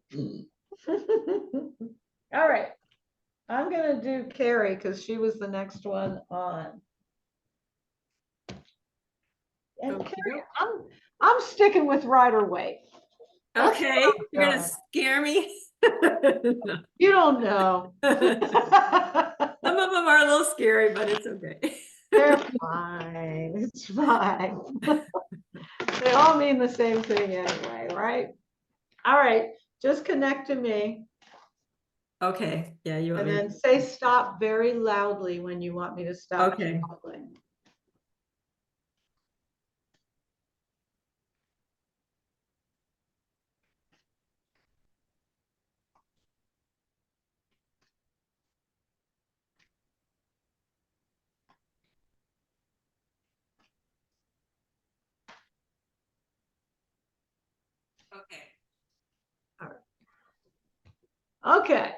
All right, I'm going to do Carrie because she was the next one on. And Okey Carrie, I'm sticking with Rider-Waite. That's Okay, what I'm you're gonna doing. scare me. You don't know. Some of them are a little scary, but it's okay. They're fine. It's fine. They all mean the same thing anyway, right? All right, just connect to me Okay, yeah, you want and me then say stop very loudly when you want me to stop. Okay. Talking. Okay. Okay.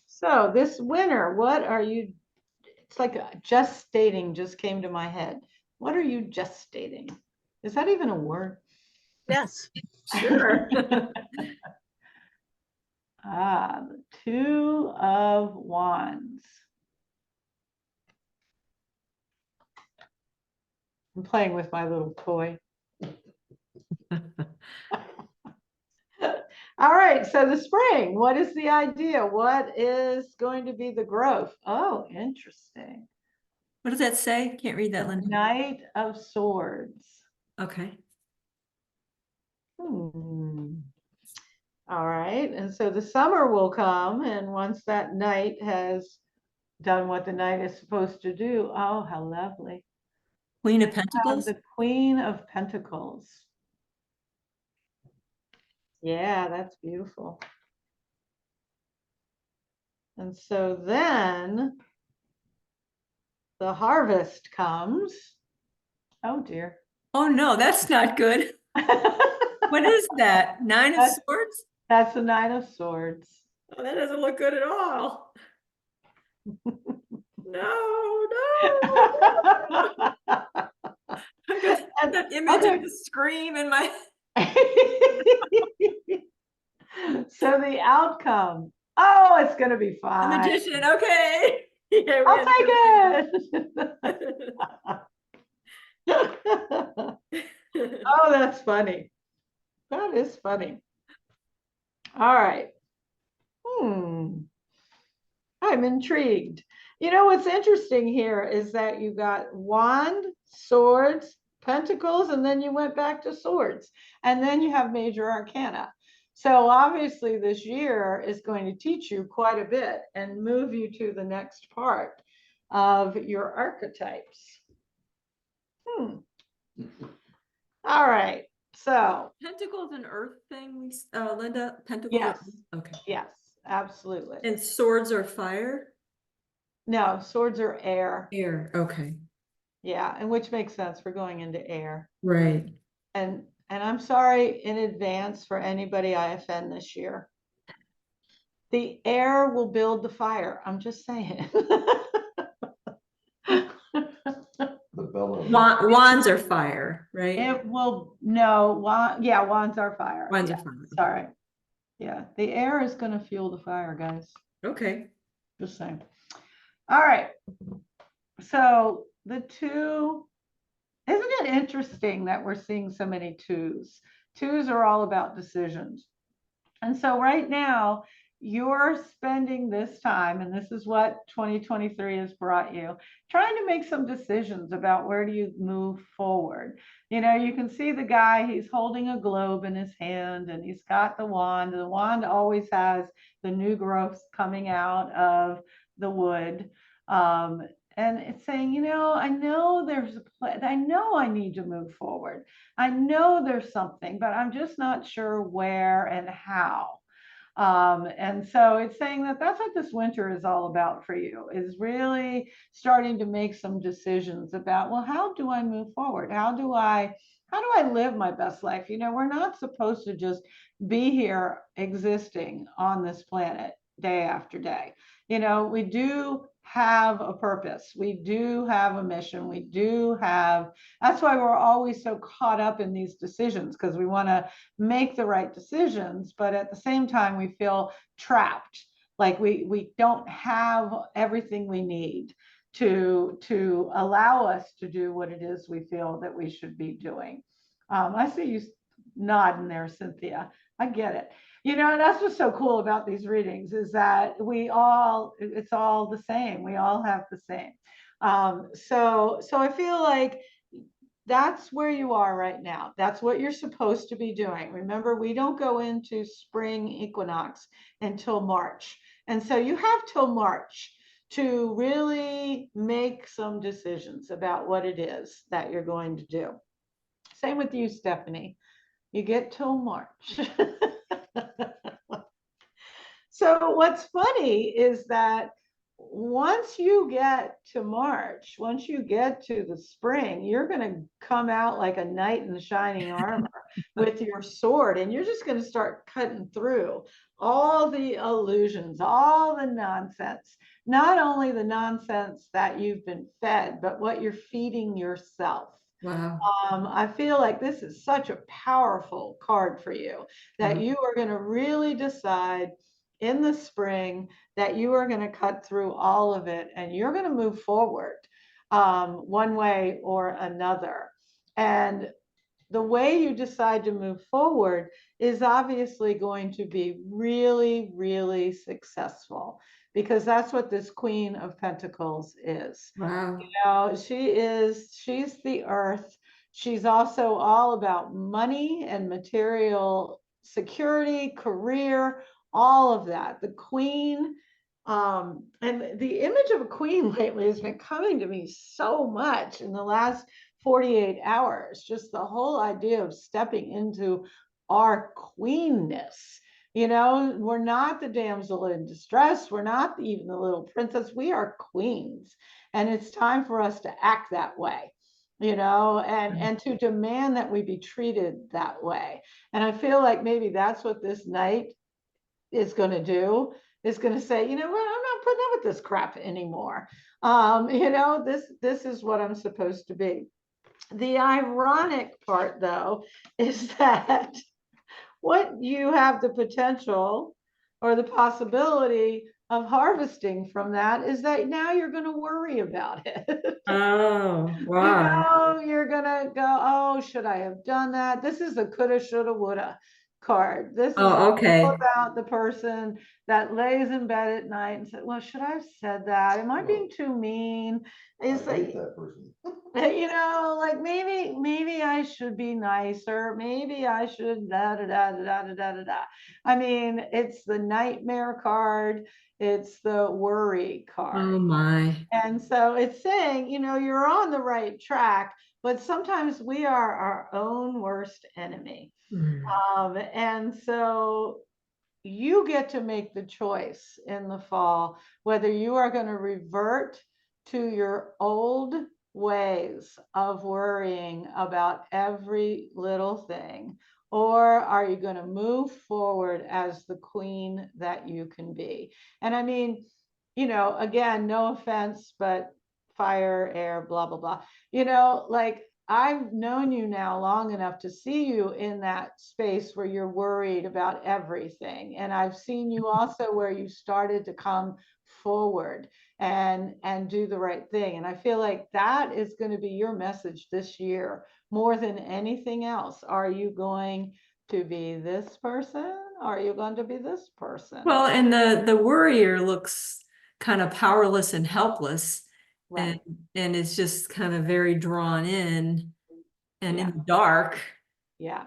So this winter, what are you? It's like just stating just came to my head. What are you just stating? Is that even a word? Yes. Sure. The Two of Wands. I'm playing with my little toy. All right, so the spring, what is the idea? What is going to be the growth? Oh, interesting. What does that say? Can't read that, Linda. Knight of Swords. Okay. All right, and so the summer will come, and once that knight has done what the knight is supposed to do, oh, how lovely. Queen of Pentacles. The Queen of Pentacles. Yeah, that's beautiful. And so then the harvest comes. Oh dear. Oh no, that's not good. What is that? Nine of That's- Swords? That's the Nine of Swords. Oh, that doesn't look good at all. No, I've got that image Okay. of the scream in my. So the outcome. Oh, it's going to be The fine. magician. Okay. Yeah, I'll take it. Oh, that's funny. That is funny. All right. I'm intrigued. You know, what's interesting here is that you got wand, swords, Pentacles, and then you went back to Swords, and then you have Major Arcana. So obviously this year is going to teach you quite a bit and move you to the next part of your archetypes. All right, so Pentacles an earth thing, Linda? Pentacles? yes, Okay. yes, absolutely. And swords are fire? No, Swords are air. Air, okay. Yeah, and which makes sense. We're going into air. Right. And I'm sorry in advance for anybody I offend this year. The air will build the fire. I'm just saying. The bellows. Wands are fire, right? It will, no, yeah, wands are fire. Wands Yeah, are fire. sorry. Yeah, the air is gonna fuel the fire, guys. Okay. Just saying. All right. So the two, isn't it interesting that we're seeing so many twos? Twos are all about decisions. And so right now, you're spending this time, and this is what 2023 has brought you, trying to make some decisions about where do you move forward. You know, you can see the guy, he's holding a globe in his hand, and he's got the wand. The wand always has the new growth coming out of the wood. And it's saying, you know, I know there's a plan. I know I need to move forward. I know there's something, but I'm just not sure where and how. And so it's saying that that's what this winter is all about for you, is really starting to make some decisions about, well, how do I move forward? How do I live my best life? You know, we're not supposed to just be here existing on this planet day after day. You know, we do have a purpose. We do have a mission. We do have, that's why we're always so caught up in these decisions, because we want to make the right decisions, but at the same time, we feel trapped. Like we don't have everything we need to allow us to do what it is we feel that we should be doing. I see you nodding there, Cynthia. I get it. You know, and that's what's so cool about these readings, is that it's all the same. We all have the same. So I feel like that's where you are right now. That's what you're supposed to be doing. Remember, we don't go into spring equinox until March. And so you have till March to really make some decisions about what it is that you're going to do. Same with you, Stephanie. You get till March. So what's funny is that once you get to March, once you get to the spring, you're going to come out like a knight in shining armor with your sword, and you're just going to start cutting through all the illusions, all the nonsense, not only the nonsense that you've been fed, but what you're feeding yourself. Wow. I feel like this is such a powerful card for you, that you are going to really decide in the spring that you are going to cut through all of it, and you're going to move forward one way or another. And the way you decide to move forward is obviously going to be really, really successful, because that's what this Queen of Pentacles is. Wow. You know, she's the earth. She's also all about money and material security, career, all of that. The queen, and the image of a queen lately has been coming to me so much in the last 48 hours. Just the whole idea of stepping into our queenness. You know, we're not the damsel in distress. We're not even the little princess. We are queens. And it's time for us to act that way, you know, and to demand that we be treated that way. And I feel like maybe that's what this night is going to do, is going to say, you know what, I'm not putting up with this crap anymore. You know, this is what I'm supposed to be. The ironic part, though, is that what you have the potential or the possibility of harvesting from that is that now you're going to worry about it. Oh, You wow. know, you're going to go, oh, should I have done that? This is a coulda, shoulda, woulda. card. This is Oh, all okay. about the person that lays in bed at night and said, well, should I have said that? Am I being too mean? I Is hate like, that person. you know, like maybe I should be nicer. Maybe I should da da da da da da da da. I mean, it's the nightmare card. It's the worry Oh card. my. And so it's saying, you know, you're on the right track, but sometimes we are our own worst enemy. Mm. And so you get to make the choice in the fall whether you are going to revert to your old ways of worrying about every little thing, or are you going to move forward as the queen that you can be? And I mean, you know, again, no offense, but fire, air, blah, blah, blah. You know, like I've known you now long enough to see you in that space where you're worried about everything. And I've seen you also where you started to come forward and do the right thing. And I feel like that is going to be your message this year more than anything else. Are you going to be this person? Are you going to be this person? Well, and the worrier looks kind of powerless and helpless, Right. and it's just kind of very drawn in and Yeah. in the dark. Yeah.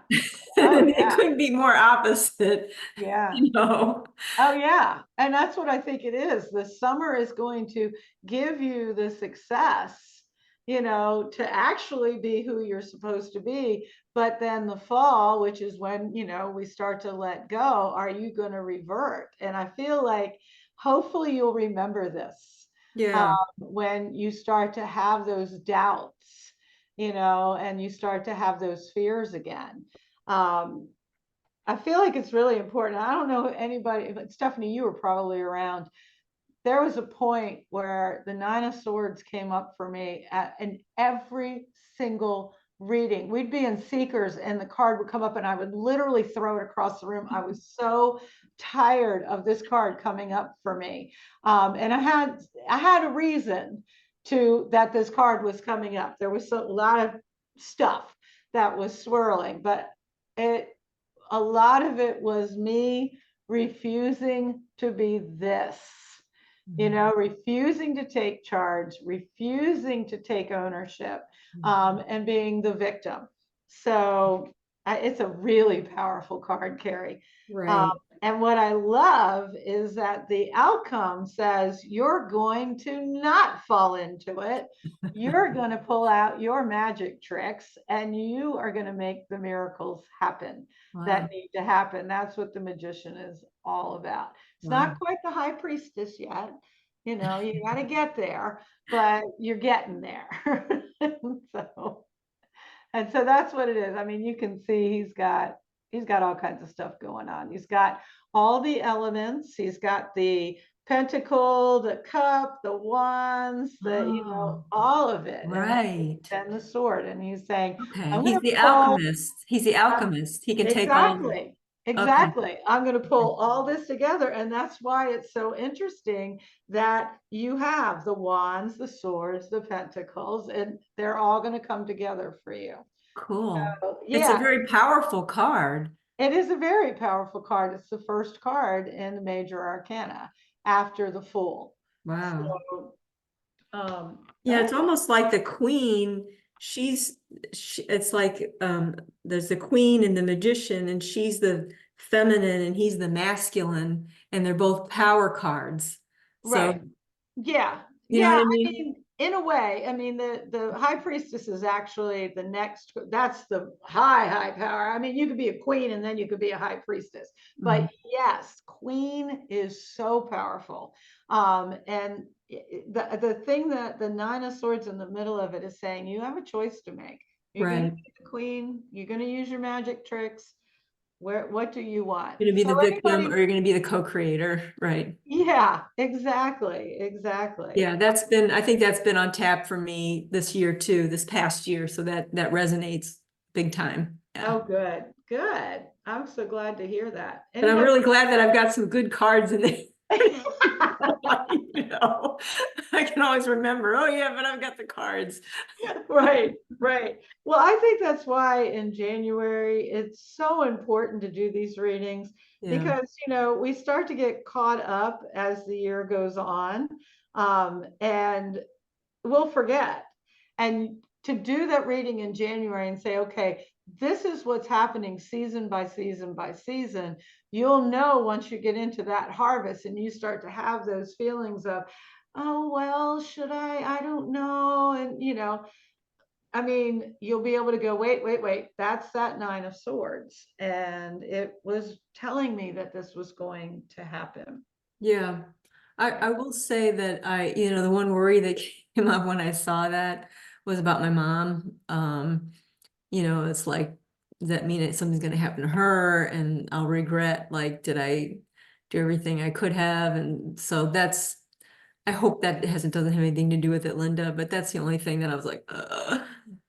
And Oh, it yeah. couldn't be more opposite, Yeah. you know. Oh, yeah. And that's what I think it is. The summer is going to give you the success, you know, to actually be who you're supposed to be. But then the fall, which is when, you know, we start to let go, are you going to revert? And I feel like hopefully you'll remember this Yeah. when you start to have those doubts, you know, and you start to have those fears again. Um, I feel like it's really important. I don't know anybody, but Stephanie, you were probably around. There was a point where the Nine of Swords came up for me in every single reading. We'd be in Seekers and the card would come up and I would literally throw it across the room. I was so tired of this card coming up for me. And I had a reason that this card was coming up. There was a lot of stuff that was swirling, but a lot of it was me refusing to be this, you know, refusing to take charge, refusing to take ownership, and being the victim. So it's a really powerful card, Carrie. Right. And what I love is that the outcome says you're going to not fall into it. You're going to pull out your magic tricks and you are going to make the miracles happen that need to happen. That's what the magician is all about. It's Wow. not quite the high priestess yet. You know, you got to get there, but you're getting there. So that's what it is. I mean, you can see he's got all kinds of stuff going on. He's got all the elements. He's got the pentacle, the cup, the wands, you know, all of it. Right. And the sword. And he's saying, Okay. I'm He's going to the pull alchemist. He's the alchemist. He can take all. exactly. Okay. Exactly. I'm going to pull all this together. And that's why it's so interesting that you have the wands, the swords, the pentacles, and they're all going to come together for you. Cool. So, It's a yeah, very powerful card. it is a very powerful card. It's the first card in the major arcana after the Fool. Wow. So, Yeah, it's almost like the queen. It's like there's the queen and the magician, and she's the feminine and he's the masculine, and they're both power cards. So right. Yeah. you know Yeah. what I I mean? mean, in a way, I mean, the high priestess is actually the next, that's the high power. I mean, you could be a queen and then you could be a high priestess. But yes, queen is so powerful. And the thing that the Nine of Swords in the middle of it is saying, you have a choice to make. You're going to Right. be the queen. You're going to use your magic tricks. What do you want? You're gonna be So the victim anybody, or you're gonna be the co-creator, right? yeah, exactly. Yeah, I think that's been on tap for me this year too, this past year. So that resonates big time. Yeah. Oh, good, good. I'm so glad to hear that. And I'm Anybody? really glad that I've got some good cards in there. You know, I can always remember, oh yeah, but I've got the cards. Right, right. Well, I think that's why in January, it's so important to do these readings Yeah, because, we start to get caught up as the year goes on. And we'll forget. And to do that reading in January and say, okay, this is what's happening season by season by season, you'll know once you get into that harvest and you start to have those feelings of, oh, well, should I don't know. And, I mean, you'll be able to go, wait, that's that Nine of Swords. And it was telling me that this was going to happen. yeah. I will say that the one worry that came up when I saw that was about my mom. It's like, does that mean that something's gonna happen to her and I'll regret, like, did I do everything I could have? And so I hope that doesn't have anything to do with it, Linda, but that's the only thing that I was like,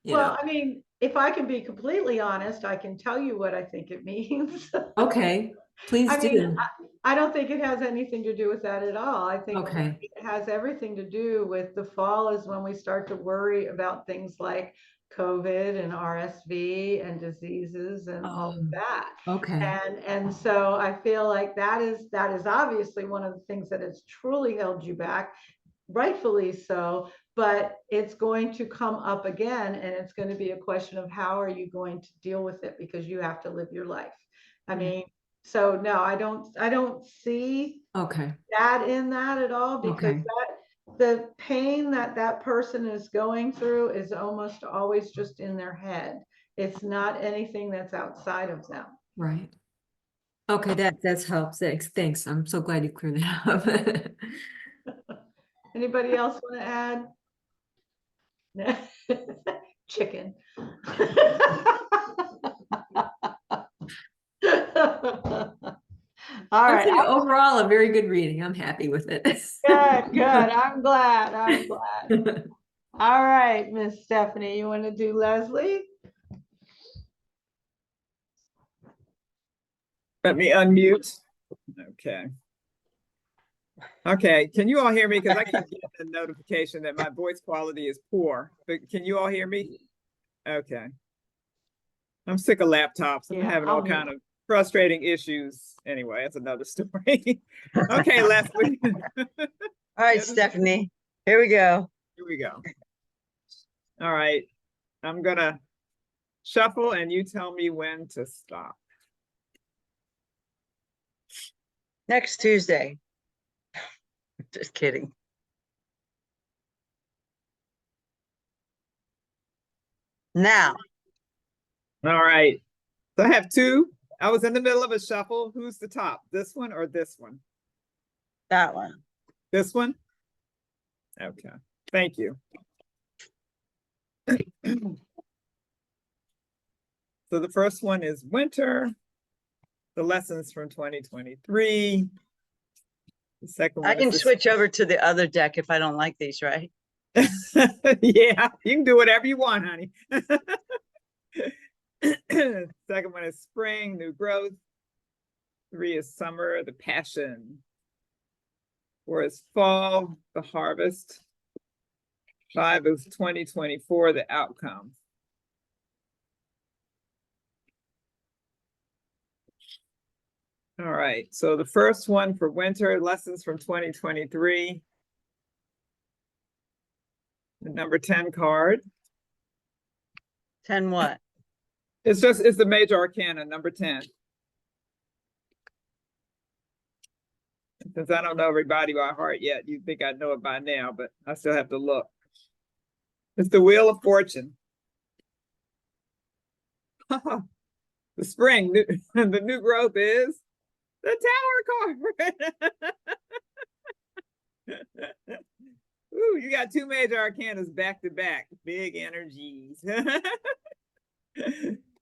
Well, I mean, if I can be completely honest, I can tell you what I think it means. Okay, please I mean, do. I don't think it has anything to do with that at all. I think Okay, it has everything to do with the fall is when we start to worry about things like COVID and RSV and diseases and all of that. okay, And so I feel like that is obviously one of the things that has truly held you back, rightfully so, but it's going to come up again, and it's going to be a question of how are you going to deal with it, because you have to live your life. I mean, so no, I don't see okay, that in that at all, because okay, the pain that person is going through is almost always just in their head. It's not anything that's outside of them. right. Okay, that's helps. Thanks. I'm so glad you cleared that up. Anybody else want to add? Chicken. All I'd right. say overall, a very good reading. I'm happy with it. Good. I'm glad. All right, Miss Stephanie, you want to do Leslie? Let me unmute. Okay. Okay, can you all hear me? Because I keep getting a notification that my voice quality is poor, but can you all hear me? Okay. I'm sick of laptops. I'm Yeah, having I'll all mute. kind of frustrating issues. Anyway, that's another story. Okay, Leslie. All right, Yeah, Stephanie, here we go. Here we go. All right, I'm gonna shuffle and you tell me when to stop. Next Tuesday. Just kidding. Now, All right, so I have two. I was in the middle of a shuffle. Who's the top? This one or this one? that one. This one? Okay, thank you. So the first one is winter, the lessons from 2023. The second one I can is switch over to the other deck if I don't like these, right? yeah, you can do whatever you want, honey. Second one is spring, new growth. 3 is summer, the passion. 4 is fall, the harvest. 5 is 2024, the outcome. All right, so the first one for winter, lessons from 2023. The number 10 card. 10 what? It's the major arcana, number 10. Since I don't know everybody by heart yet, you think I know it by now, but I still have to look. It's the Wheel of Fortune. The spring, the new growth is the Tower card. Ooh, you got 2 major arcanas back to back. Big energies.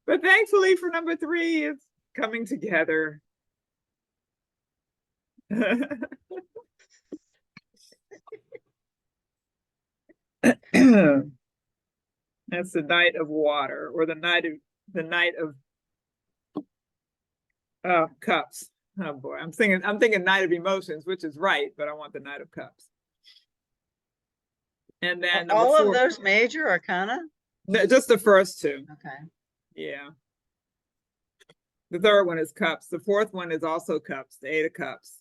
But thankfully for number 3, it's coming together. That's the Knight of Water, or the Knight of Cups. Oh boy, I'm thinking Knight of Emotions, which is right, but I want the Knight of Cups. And then number All of 4, those major arcana? no, just the first 2. Okay. Yeah. The third one is Cups. The fourth one is also Cups, the 8 of Cups.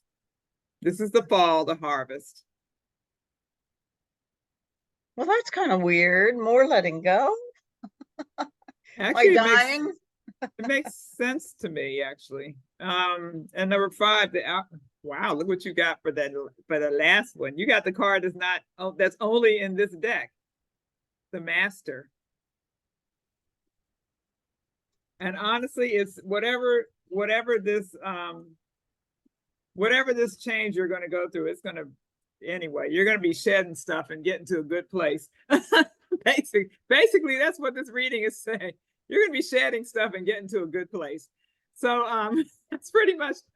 This is the fall, the harvest. Well, that's kind of weird. More letting go. Actually, Like dying. it makes sense to me, actually. And number 5, wow, look what you got for the last one. You got the card that's only in this deck, the Master. And honestly, it's whatever this change you're going to go through, it's going to, anyway, you're going to be shedding stuff and getting to a good place. Basically, that's what this reading is saying. You're going to be shedding stuff and getting to a good place. So that's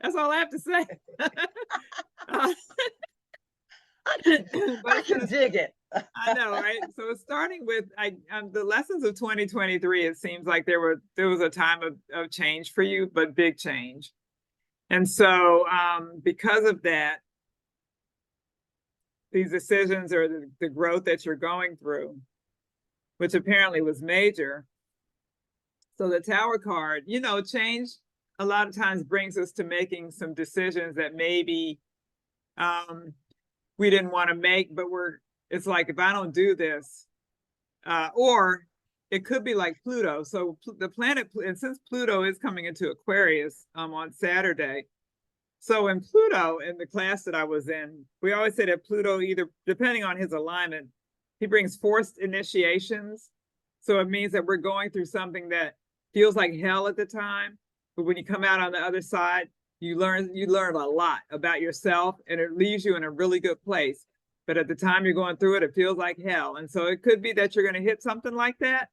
that's all I have to say. I can dig it. I know, right? So it's starting with the lessons of 2023. It seems like there was a time of change for you, but big change. And so because of that, these decisions or the growth that you're going through, which apparently was major. So the Tower card, change a lot of times brings us to making some decisions that maybe we didn't want to make, but it's like, if I don't do this, or it could be like Pluto. So the planet, and since Pluto is coming into Aquarius on Saturday, so in Pluto, in the class that I was in, we always say that Pluto, either depending on his alignment, he brings forced initiations. So it means that we're going through something that feels like hell at the time, but when you come out on the other side, you learn a lot about yourself, and it leaves you in a really good place. But at the time you're going through it, it feels like hell. And so it could be that you're going to hit something like that,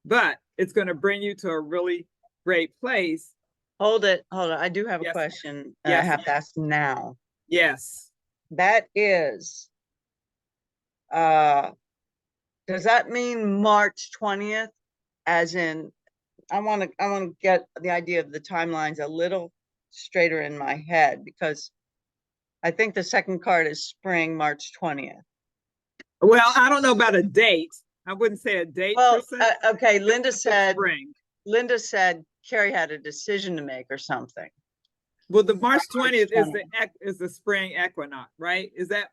but it's going to bring you to a really great place. Hold it. I do have a Yes. question. Yes. I have to ask now. Yes. That is, does that mean March 20th? As in, I want to get the idea of the timelines a little straighter in my head, because I think the second card is spring, March 20th. Well, I don't know about a date. I wouldn't say a date Well, per se. okay. Linda said Spring. Carrie had a decision to make or something. Well, the March 20th is 20th. is the spring equinox, right? Is that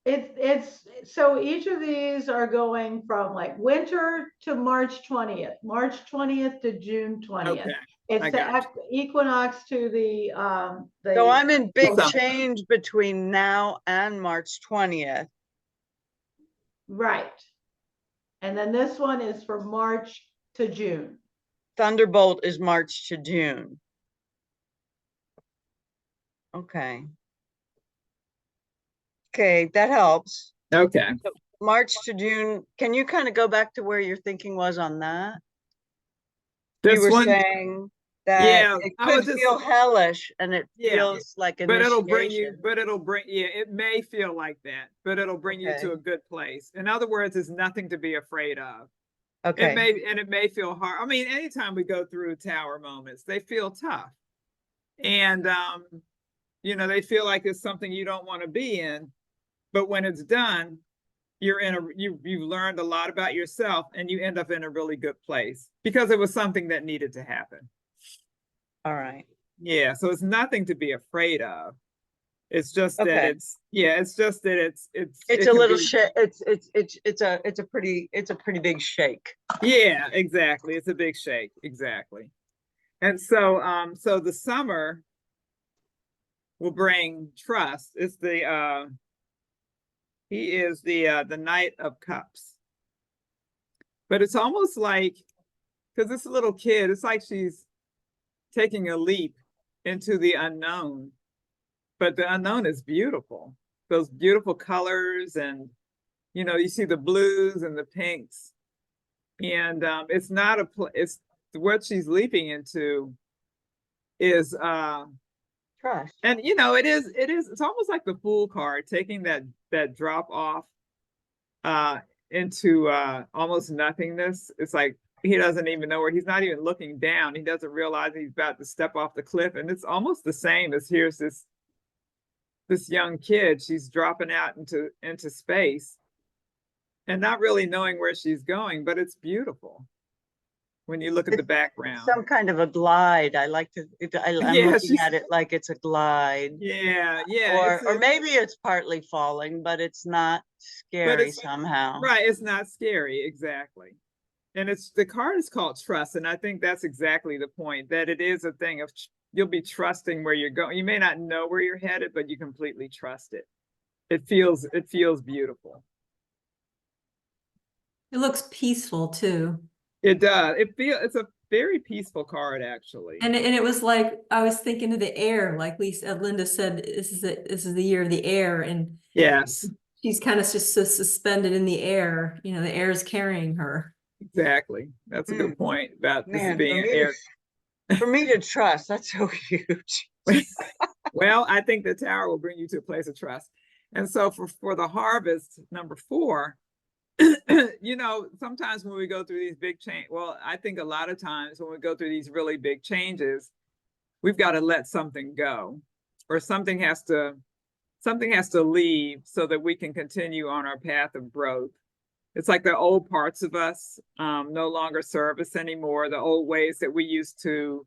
It's so each of these are going from like winter to March 20th, March 20th to June 20th. okay? It's I the got equinox to the So I'm in big Summer. change between now and March 20th. right. And then this one is from March to June. Thunderbolt is March to June. Okay. Okay, that helps. Okay. March to June. Can you kind of go back to where your thinking was on that? This You were one, saying that Yeah, it I could was just- feel hellish, and it Yeah. feels like but it'll bring initiation. yeah, it may feel like that, but it'll bring you to Okay. a good place. In other words, it's nothing to be afraid of. Okay. It may feel hard. I mean, anytime we go through Tower moments, they feel tough. And they feel like it's something you don't want to be in. But when it's done, you've learned a lot about yourself, and you end up in a really good place because it was something that needed to happen. All right. Yeah, so it's nothing to be afraid of. It's just that Okay. it's it It's can a little be- it's a pretty big shake. Yeah, exactly. It's a big shake. Exactly. And so so the summer will bring trust. It's he is the Knight of Cups. But it's almost like, because this little kid, it's like she's taking a leap into the unknown. But the unknown is beautiful. Those beautiful colors, and you see the blues and the pinks. And it's not it's what she's leaping into is Trust. and it's almost like the Fool card, taking that drop off into almost nothingness. It's like he doesn't even know where, he's not even looking down. He doesn't realize he's about to step off the cliff. And it's almost the same as here's this young kid, she's dropping out into space and not really knowing where she's going, but it's beautiful when you look at the background. Some kind of a glide. I like to, I'm Yeah, looking she's- at it like it's a glide. Yeah, yeah. Or maybe it's partly falling, but it's not scary it's- somehow. Right, it's not scary, exactly. And the card is called trust, and I think that's exactly the point, that it is a thing of you'll be trusting where you're going. You may not know where you're headed, but you completely trust it. It feels beautiful. It looks peaceful too. It does. It's a very peaceful card, actually. And it was like, I was thinking of the air, like Linda said, this is the year of the air, and Yes, she's kind of just suspended in the air. You know, the air is carrying her. exactly. That's a good point about this Man, being air. for me to trust, that's so huge. Well, I think the tower will bring you to a place of trust. And so for the harvest, number 4, you know, sometimes when we go through these big change, well, I think a lot of times when we go through these really big changes, we've got to let something go, or something has to leave so that we can continue on our path of growth. It's like the old parts of us no longer serve us anymore. The old ways that we used to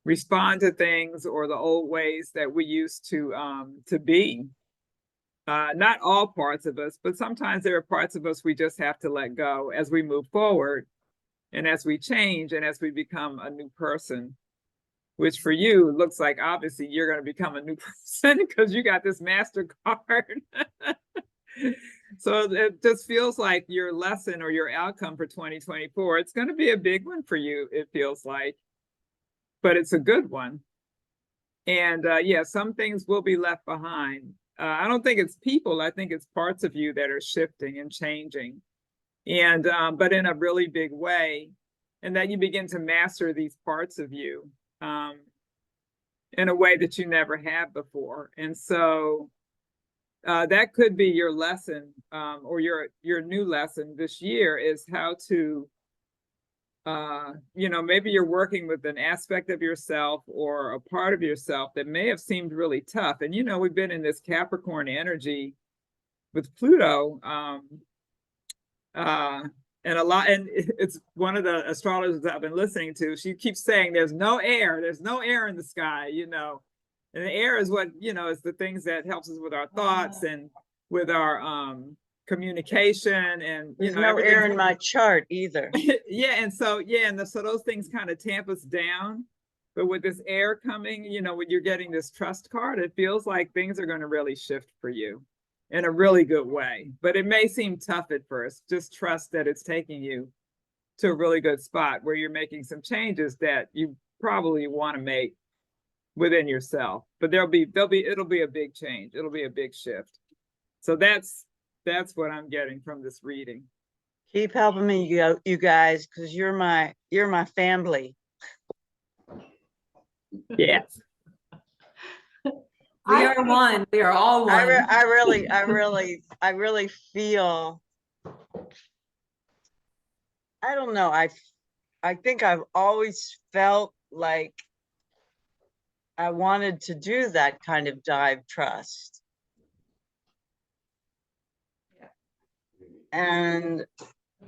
respond to things, or the old ways that we used to be. Not all parts of us, but sometimes there are parts of us we just have to let go as we move forward and as we change and as we become a new person, which for you looks like obviously you're going to become a new person because you got this master card. So it just feels like your lesson or your outcome for 2024, it's going to be a big one for you, it feels like, but it's a good one. And yeah, some things will be left behind. I don't think it's people. I think it's parts of you that are shifting and changing, and but in a really big way. And then you begin to master these parts of you in a way that you never have before. And so that could be your lesson, or your new lesson this year, is how to you know, maybe you're working with an aspect of yourself or a part of yourself that may have seemed really tough. And, you know, we've been in this Capricorn energy with Pluto. And it's one of the astrologers I've been listening to. She keeps saying there's no air in the sky, you know, and the air is what, you know, is the things that helps us with our thoughts and with our, communication, and There's no air in my chart either. Yeah, and so so those things kind of tamp us down. But with this air coming, you know, when you're getting this trust card, it feels like things are going to really shift for you in a really good way. But it may seem tough at first. Just trust that it's taking you to a really good spot where you're making some changes that you probably want to make within yourself. But it'll be a big change. It'll be a big shift. So that's what I'm getting from this reading. Keep helping me, you guys, because you're my family. Yes. We are one. We are all one. I really feel. I don't know. I think I've always felt like I wanted to do that kind of dive trust. And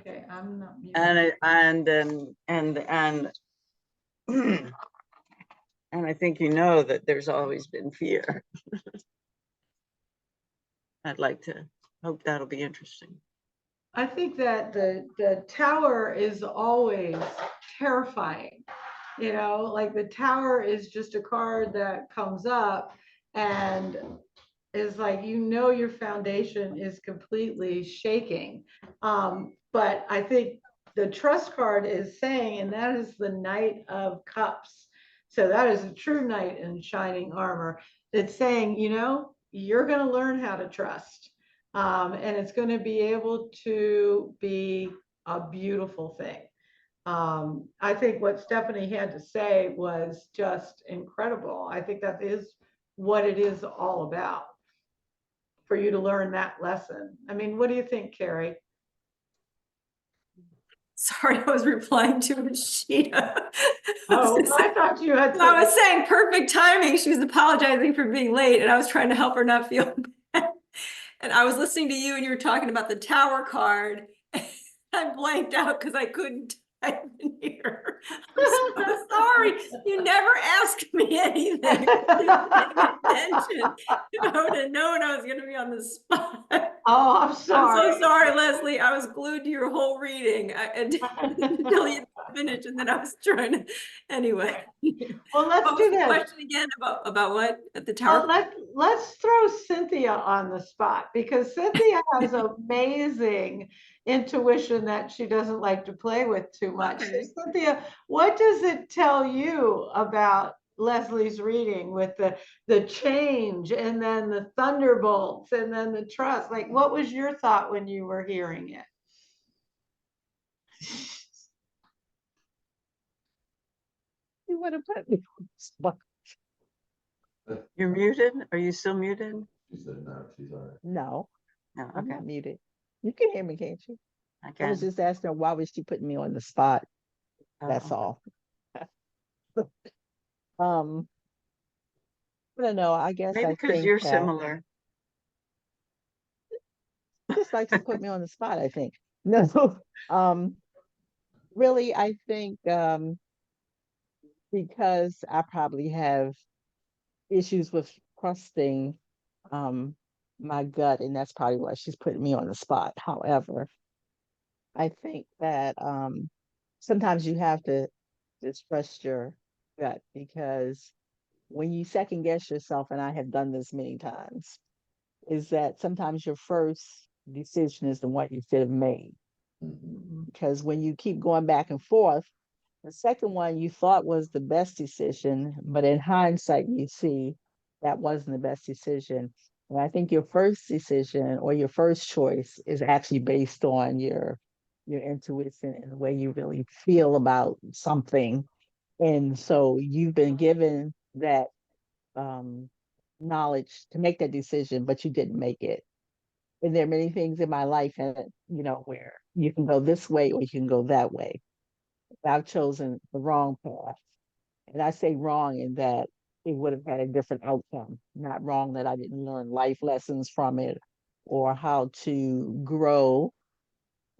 Okay, I'm not. muted. and I think you know that there's always been fear. I'd like to hope that'll be interesting. I think that the tower is always terrifying. You know, like the tower is just a card that comes up and is like, you know, your foundation is completely shaking. But I think the trust card is saying, and that is the Knight of Cups. So that is a true knight in shining armor. It's saying, you know, you're going to learn how to trust. And it's going to be able to be a beautiful thing. I think what Stephanie had to say was just incredible. I think that is what it is all about, for you to learn that lesson. I mean, what do you think, Carrie? Sorry, I was replying to Rashida. Oh, I thought you had. I was saying perfect timing. She was apologizing for being late and I was trying to help her not feel bad. And I was listening to you and you were talking about the tower card. I blanked out because I couldn't type in here. I'm so sorry. You never asked me anything. Didn't pay attention. I would have known I was gonna be on the spot. Oh, I'm I'm sorry. so sorry, Leslie. I was glued to your whole reading until you finished, and then I was trying to, anyway. Well, let's What do was the this. question again about what at the Well, tower? let's throw Cynthia on the spot because Cynthia has amazing intuition that she doesn't like to play with too much. So Okay. Cynthia, what does it tell you about Leslie's reading with the change and then the thunderbolts and then the trust? Like, what was your thought when you were hearing it? You would have put me on the spot. You're muted? Are you still muted? She said no, she's all right. No, No, I'm okay, not muted. You can hear me, can't you? I I was can. just asking her, why was she putting me on the spot? That's Oh, all. Um, I don't know. I guess maybe I because think you're that similar. just likes to put me on the spot, I think. No, um, really, I think because I probably have issues with trusting um my gut, and that's probably why she's putting me on the spot. However, I think that sometimes you have to just trust your gut because when you second guess yourself, and I have done this many times, is that sometimes your first decision is the one you should have made. Mhm. Because when you keep going back and forth, the second one you thought was the best decision, but in hindsight, you see that wasn't the best decision. And I think your first decision or your first choice is actually based on your intuition and the way you really feel about something. And so you've been given that um, knowledge to make that decision, but you didn't make it. And there are many things in my life, and where you can go this way or you can go that way. I've chosen the wrong path. And I say wrong in that it would have had a different outcome, not wrong that I didn't learn life lessons from it or how to grow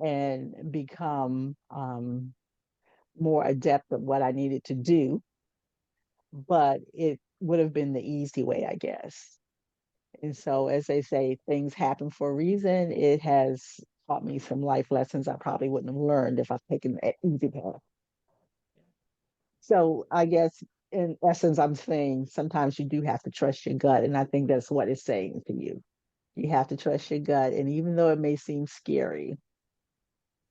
and become more adept at what I needed to do. But it would have been the easy way, I guess. And so, as they say, things happen for a reason. It has taught me some life lessons I probably wouldn't have learned if I've taken the easy path. So I guess in essence, I'm saying sometimes you do have to trust your gut. And I think that's what it's saying to you. You have to trust your gut. And even though it may seem scary,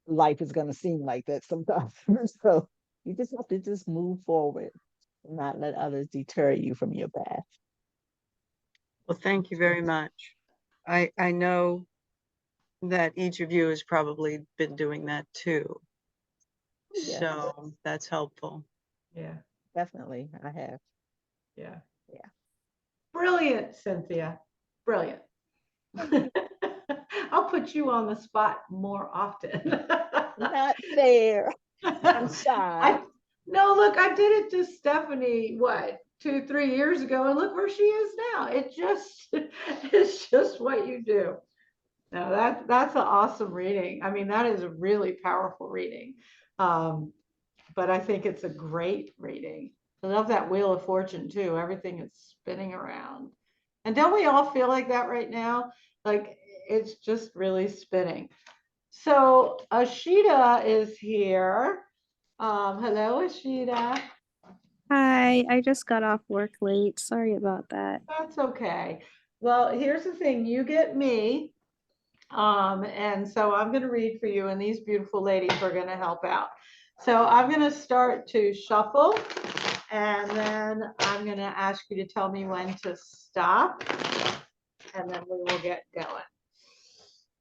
life is going to seem like that sometimes. So you just have to just move forward and not let others deter you from your path. Well, thank you very much. I know that each of you has probably been doing that too. Yes. So that's helpful. Yeah, Definitely. I have. yeah. Yeah. Brilliant, Cynthia. Brilliant. I'll put you on the spot more often. Not fair. I'm shy. No, look, I did it to Stephanie, what, 2, 3 years ago, and look where she is now. It's just what you do. No, that's an awesome reading. I mean, that is a really powerful reading. But I think it's a great reading. I love that Wheel of Fortune too. Everything is spinning around. And don't we all feel like that right now? Like it's just really spinning. So Ashita is here. Hello, Ashita. Hi, I just got off work late. Sorry about that. That's okay. Well, here's the thing. You get me. And so I'm going to read for you, and these beautiful ladies are going to help out. So I'm going to start to shuffle, and then I'm going to ask you to tell me when to stop, and then we will get going.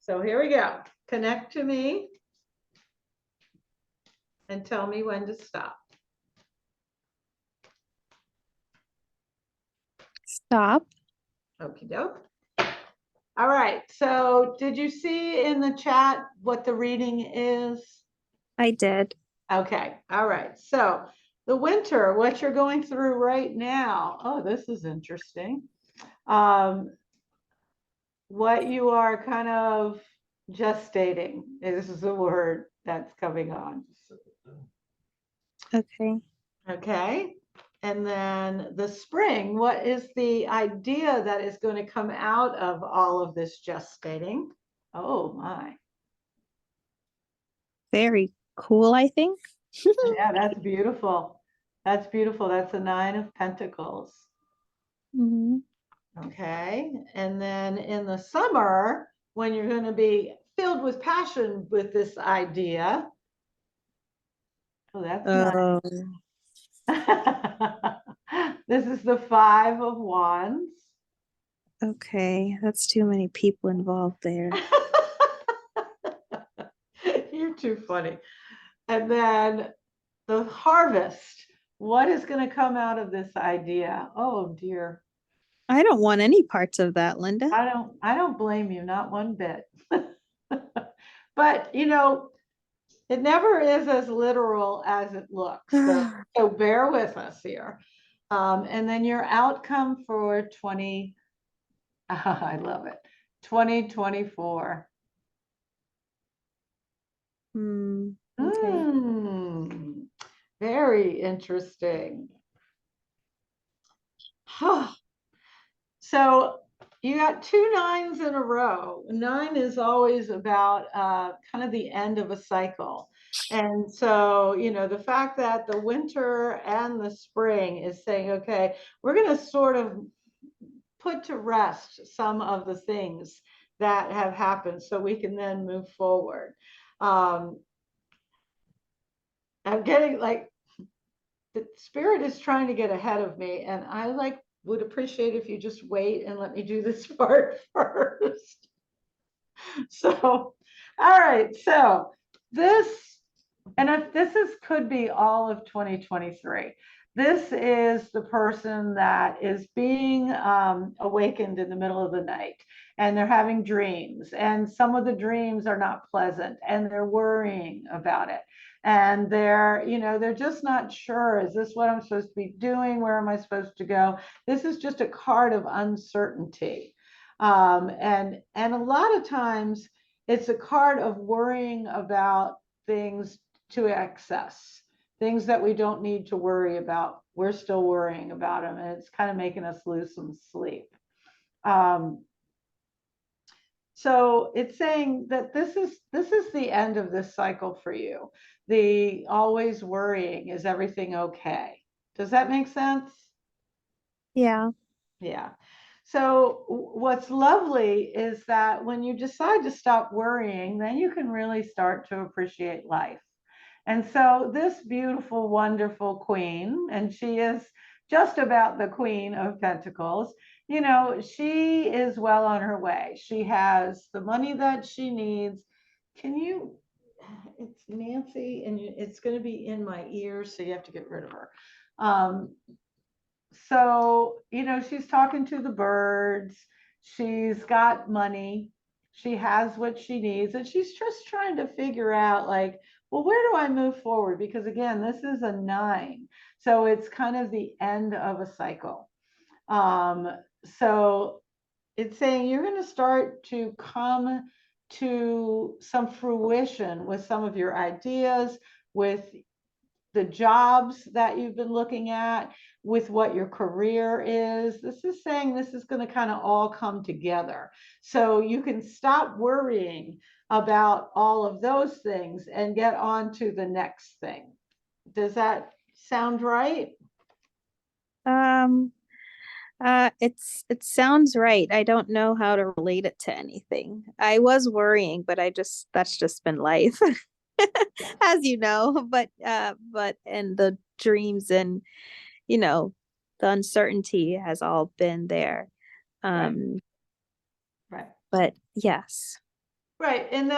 So here we go. Connect to me and tell me when to stop. Stop. Okie doke. All right. So did you see in the chat what the reading is? I did. Okay, all right. So the winter, what you're going through right now. Oh, this is interesting. What you are kind of gestating. This is the word that's coming on. Okay. Okay. And then the spring, what is the idea that is going to come out of all of this gestating? Oh my. Very cool, I think. Yeah, that's beautiful. That's beautiful. That's the Nine of Pentacles. Hmm. Okay. And then in the summer, when you're going to be filled with passion with this idea. Oh, that's nice. Oh, This is the Five of Wands. okay. That's too many people involved there. You're too funny. And then the Harvest. What is going to come out of this idea? Oh dear. I don't want any parts of that, Linda. I don't blame you, not one bit. But you know, it never is as literal as it looks. So bear with us here. And then your outcome for 20, I love it, 2024. Hmm. Okay. Very interesting. So you got two nines in a row. Nine is always about kind of the end of a cycle. And so, you know, the fact that the winter and the spring is saying, okay, we're going to sort of put to rest some of the things that have happened so we can then move forward. I'm getting like, the spirit is trying to get ahead of me, and I like would appreciate if you just wait and let me do this part first. So, all right. So this, and if this is could be all of 2023. This is the person that is being awakened in the middle of the night, and they're having dreams, and some of the dreams are not pleasant, and they're worrying about it, and they're, you know, they're just not sure, is this what I'm supposed to be doing, where am I supposed to go? This is just a card of uncertainty, and a lot of times it's a card of worrying about things to excess, things that we don't need to worry about. We're still worrying about them, and it's kind of making us lose some sleep. So it's saying that this is the end of this cycle for you. The always worrying, is everything okay? Does that make sense? Yeah. Yeah. So what's lovely is that when you decide to stop worrying, then you can really start to appreciate life. And so this beautiful, wonderful queen, and she is just about the Queen of Pentacles, you know, she is well on her way. She has the money that she needs. Can you, it's Nancy, and it's going to be in my ears, so you have to get rid of her. So, you know, she's talking to the birds. She's got money. She has what she needs. And she's just trying to figure out, like, well, where do I move forward? Because again, this is a 9. So it's kind of the end of a cycle. So it's saying you're going to start to come to some fruition with some of your ideas, with the jobs that you've been looking at, with what your career is. This is saying this is going to kind of all come together. So you can stop worrying about all of those things and get on to the next thing. Does that sound right? Um, it sounds right. I don't know how to relate it to anything. I was worrying, but that's just been life. As you know, but and the dreams and, you know, the uncertainty has all been there. Right. But yes. Right. And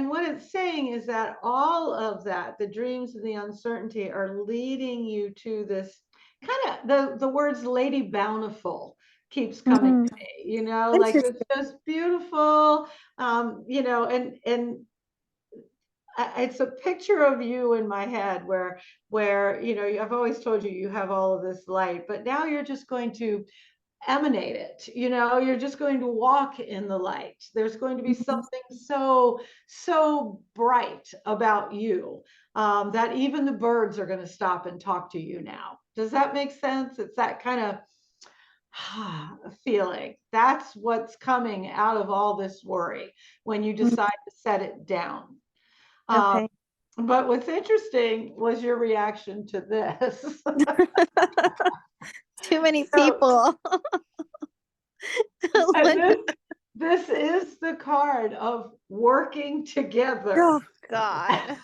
what it's saying is that all of that, the dreams and the uncertainty, are leading you to this kind of the words Lady Bountiful keeps coming to me, you know, like it's Interesting. just beautiful, you know, and it's a picture of you in my head where, you know, I've always told you, you have all of this light, but now you're just going to emanate it, you know, you're just going to walk in the light. There's going to be something so bright about you, that even the birds are going to stop and talk to you now. Does that make sense? It's that kind of feeling. That's what's coming out of all this worry when you decide to set it down. Okay. But what's interesting was your reaction to this. Too many So- people. And this is the card of working together. Oh God.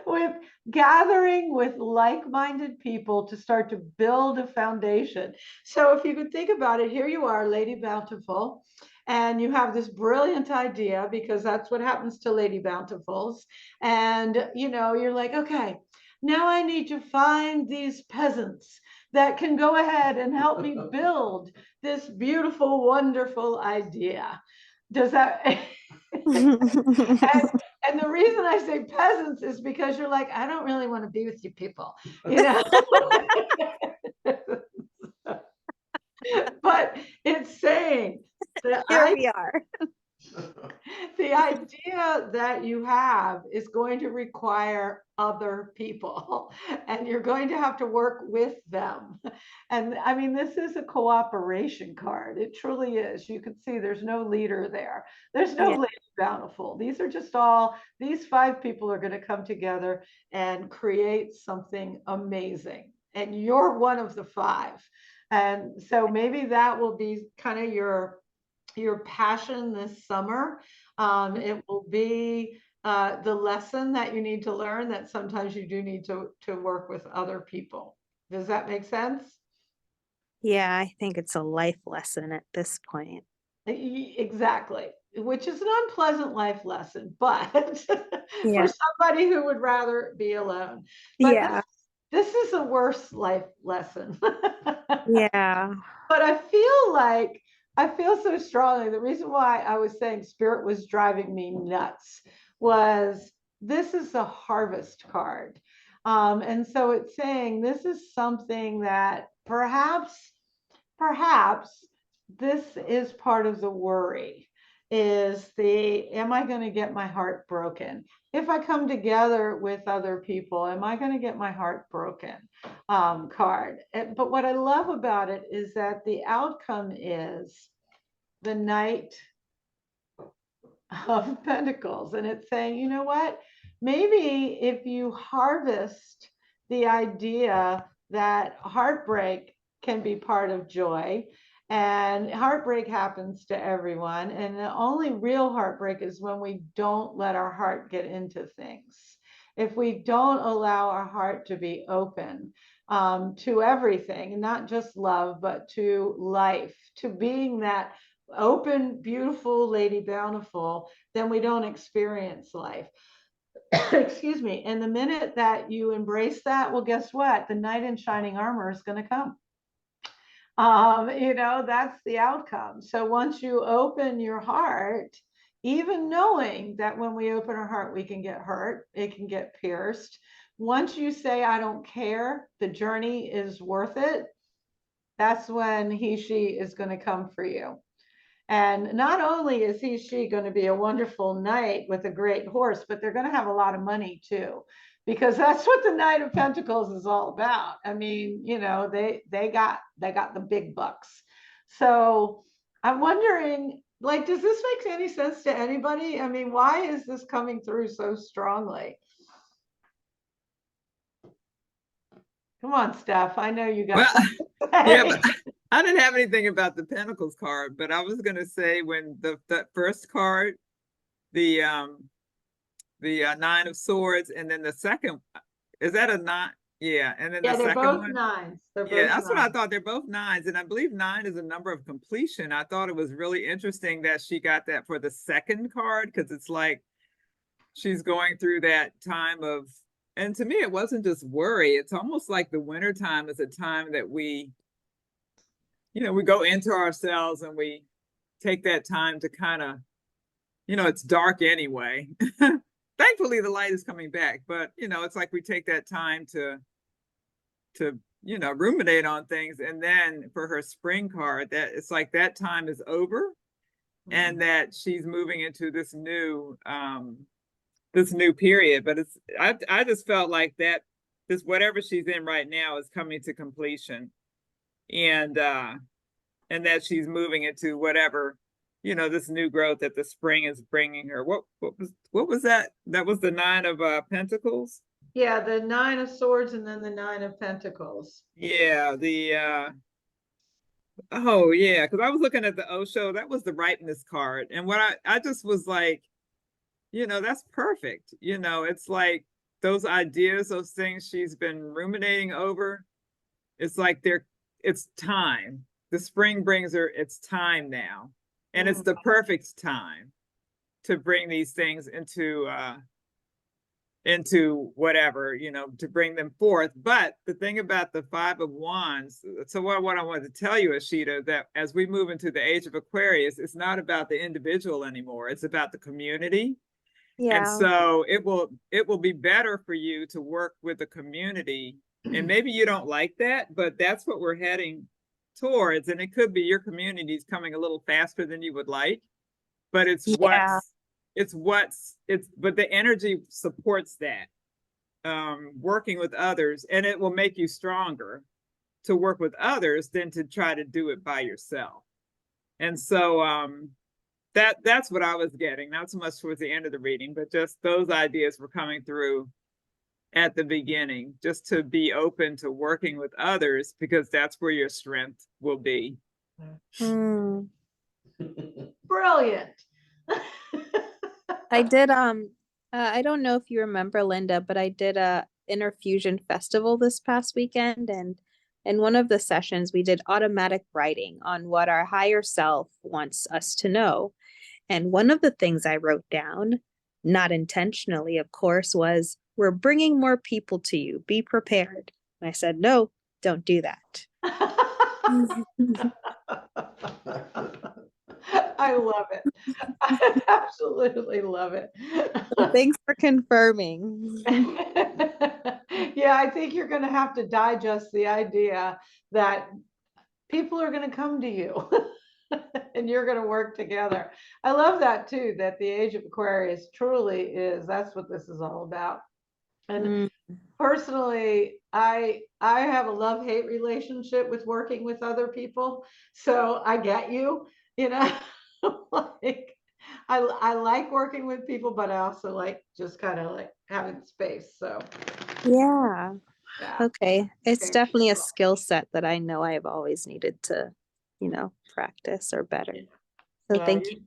With gathering with like-minded people to start to build a foundation. So if you could think about it, here you are, Lady Bountiful, and you have this brilliant idea, because that's what happens to Lady Bountifuls. And, you know, you're like, okay, now I need to find these peasants that can go ahead and help me build this beautiful, wonderful idea. Does that? And the reason I say peasants is because you're like, I don't really want to be with you people, you know? But it's saying that Here we are. the idea that you have is going to require other people, and you're going to have to work with them. And I mean, this is a cooperation card. It truly is. You can see there's no leader there. There's no Yeah. Lady Bountiful. These are just all, these 5 people are going to come together and create something amazing. And you're one of the 5. And so maybe that will be kind of your passion this summer. It will be the lesson that you need to learn, that sometimes you do need to work with other people. Does that make sense? Yeah, I think it's a life lesson at this point. Exactly, which is an unpleasant life lesson, but Yeah. for somebody who would rather be alone. But Yeah. this is a worse life lesson. Yeah. But I feel so strongly. The reason why I was saying spirit was driving me nuts was this is a harvest card. And so it's saying this is something that perhaps this is part of the worry, is am I going to get my heart broken? If I come together with other people, am I going to get my heart broken? Card. But what I love about it is that the outcome is the Knight of Pentacles. And it's saying, you know what? Maybe if you harvest the idea that heartbreak can be part of joy, and heartbreak happens to everyone, and the only real heartbreak is when we don't let our heart get into things. If we don't allow our heart to be open to everything, not just love, but to life, to being that open, beautiful Lady Bountiful, then we don't experience life. Excuse me. And the minute that you embrace that, well, guess what? The knight in shining armor is going to come. You know, that's the outcome. So once you open your heart, even knowing that when we open our heart, we can get hurt, it can get pierced. Once you say, I don't care, the journey is worth it, that's when she is going to come for you. And not only is she going to be a wonderful knight with a great horse, but they're going to have a lot of money too, because that's what the Knight of Pentacles is all about. I mean, you know, they got the big bucks. So I'm wondering, like, does this make any sense to anybody? I mean, why is this coming through so strongly? Come on, Steph. I know you got Well, something to yeah, say. but I didn't have anything about the Pentacles card, but I was gonna say when that first card, the 9 of Swords, and then the second, is that a 9? Yeah, and then Yeah, the they're second both one. 9s. They're Yeah, both that's what I 9s. thought. They're both 9s, and I believe 9 is a number of completion. I thought it was really interesting that she got that for the second card, because it's like she's going through that time of, and to me, it wasn't just worry. It's almost like the winter time is a time that we go into ourselves and we take that time to kind of you know, it's dark anyway. Thankfully, the light is coming back, but you know, it's like we take that time to you know, ruminate on things, and then for her spring card, that it's like that time is over, and that she's moving into this new period. But it's I just felt like that this whatever she's in right now is coming to completion, and that she's moving into whatever, you know, this new growth that the spring is bringing her. What was that? That was the 9 of Pentacles. Yeah, the 9 of Swords and then the 9 of Pentacles. Yeah, oh yeah, because I was looking at the Osho, that was the ripeness card. And what I just was like, you know, that's perfect. You know, it's like those ideas, those things she's been ruminating over. It's like it's time. The spring brings her, it's time now. And it's the perfect time to bring these things into whatever, you know, to bring them forth. But the thing about the 5 of Wands, so what I wanted to tell you, Ashita, that as we move into the age of Aquarius, it's not about the individual anymore. It's about the community. And Yeah. so it will be better for you to work with the community. And maybe you don't like that, but that's what we're heading towards. And it could be your community is coming a little faster than you would like, but it's Yeah. but the energy supports that, working with others, and it will make you stronger to work with others than to try to do it by yourself. And so that's what I was getting, not so much towards the end of the reading, but just those ideas were coming through at the beginning, just to be open to working with others, because that's where your strength will be. Hmm. Brilliant. I did I don't know if you remember, Linda, but I did a Inner Fusion Festival this past weekend, and in one of the sessions we did automatic writing on what our higher self wants us to know. And one of the things I wrote down, not intentionally, of course, was, "We're bringing more people to you. Be prepared." And I said, "No, don't do that." I love it. I absolutely love it. Thanks for confirming. Yeah, I think you're going to have to digest the idea that people are going to come to you and you're going to work together. I love that too, that the age of Aquarius truly is, that's what this is all about. And Mm. personally, I have a love-hate relationship with working with other people. So I get you, you know, like I like working with people, but I also like just kind of like having space. So Yeah. yeah. Okay. It's Okay. definitely a skill set that I know I've always needed to, practice or better. So Well, thank you.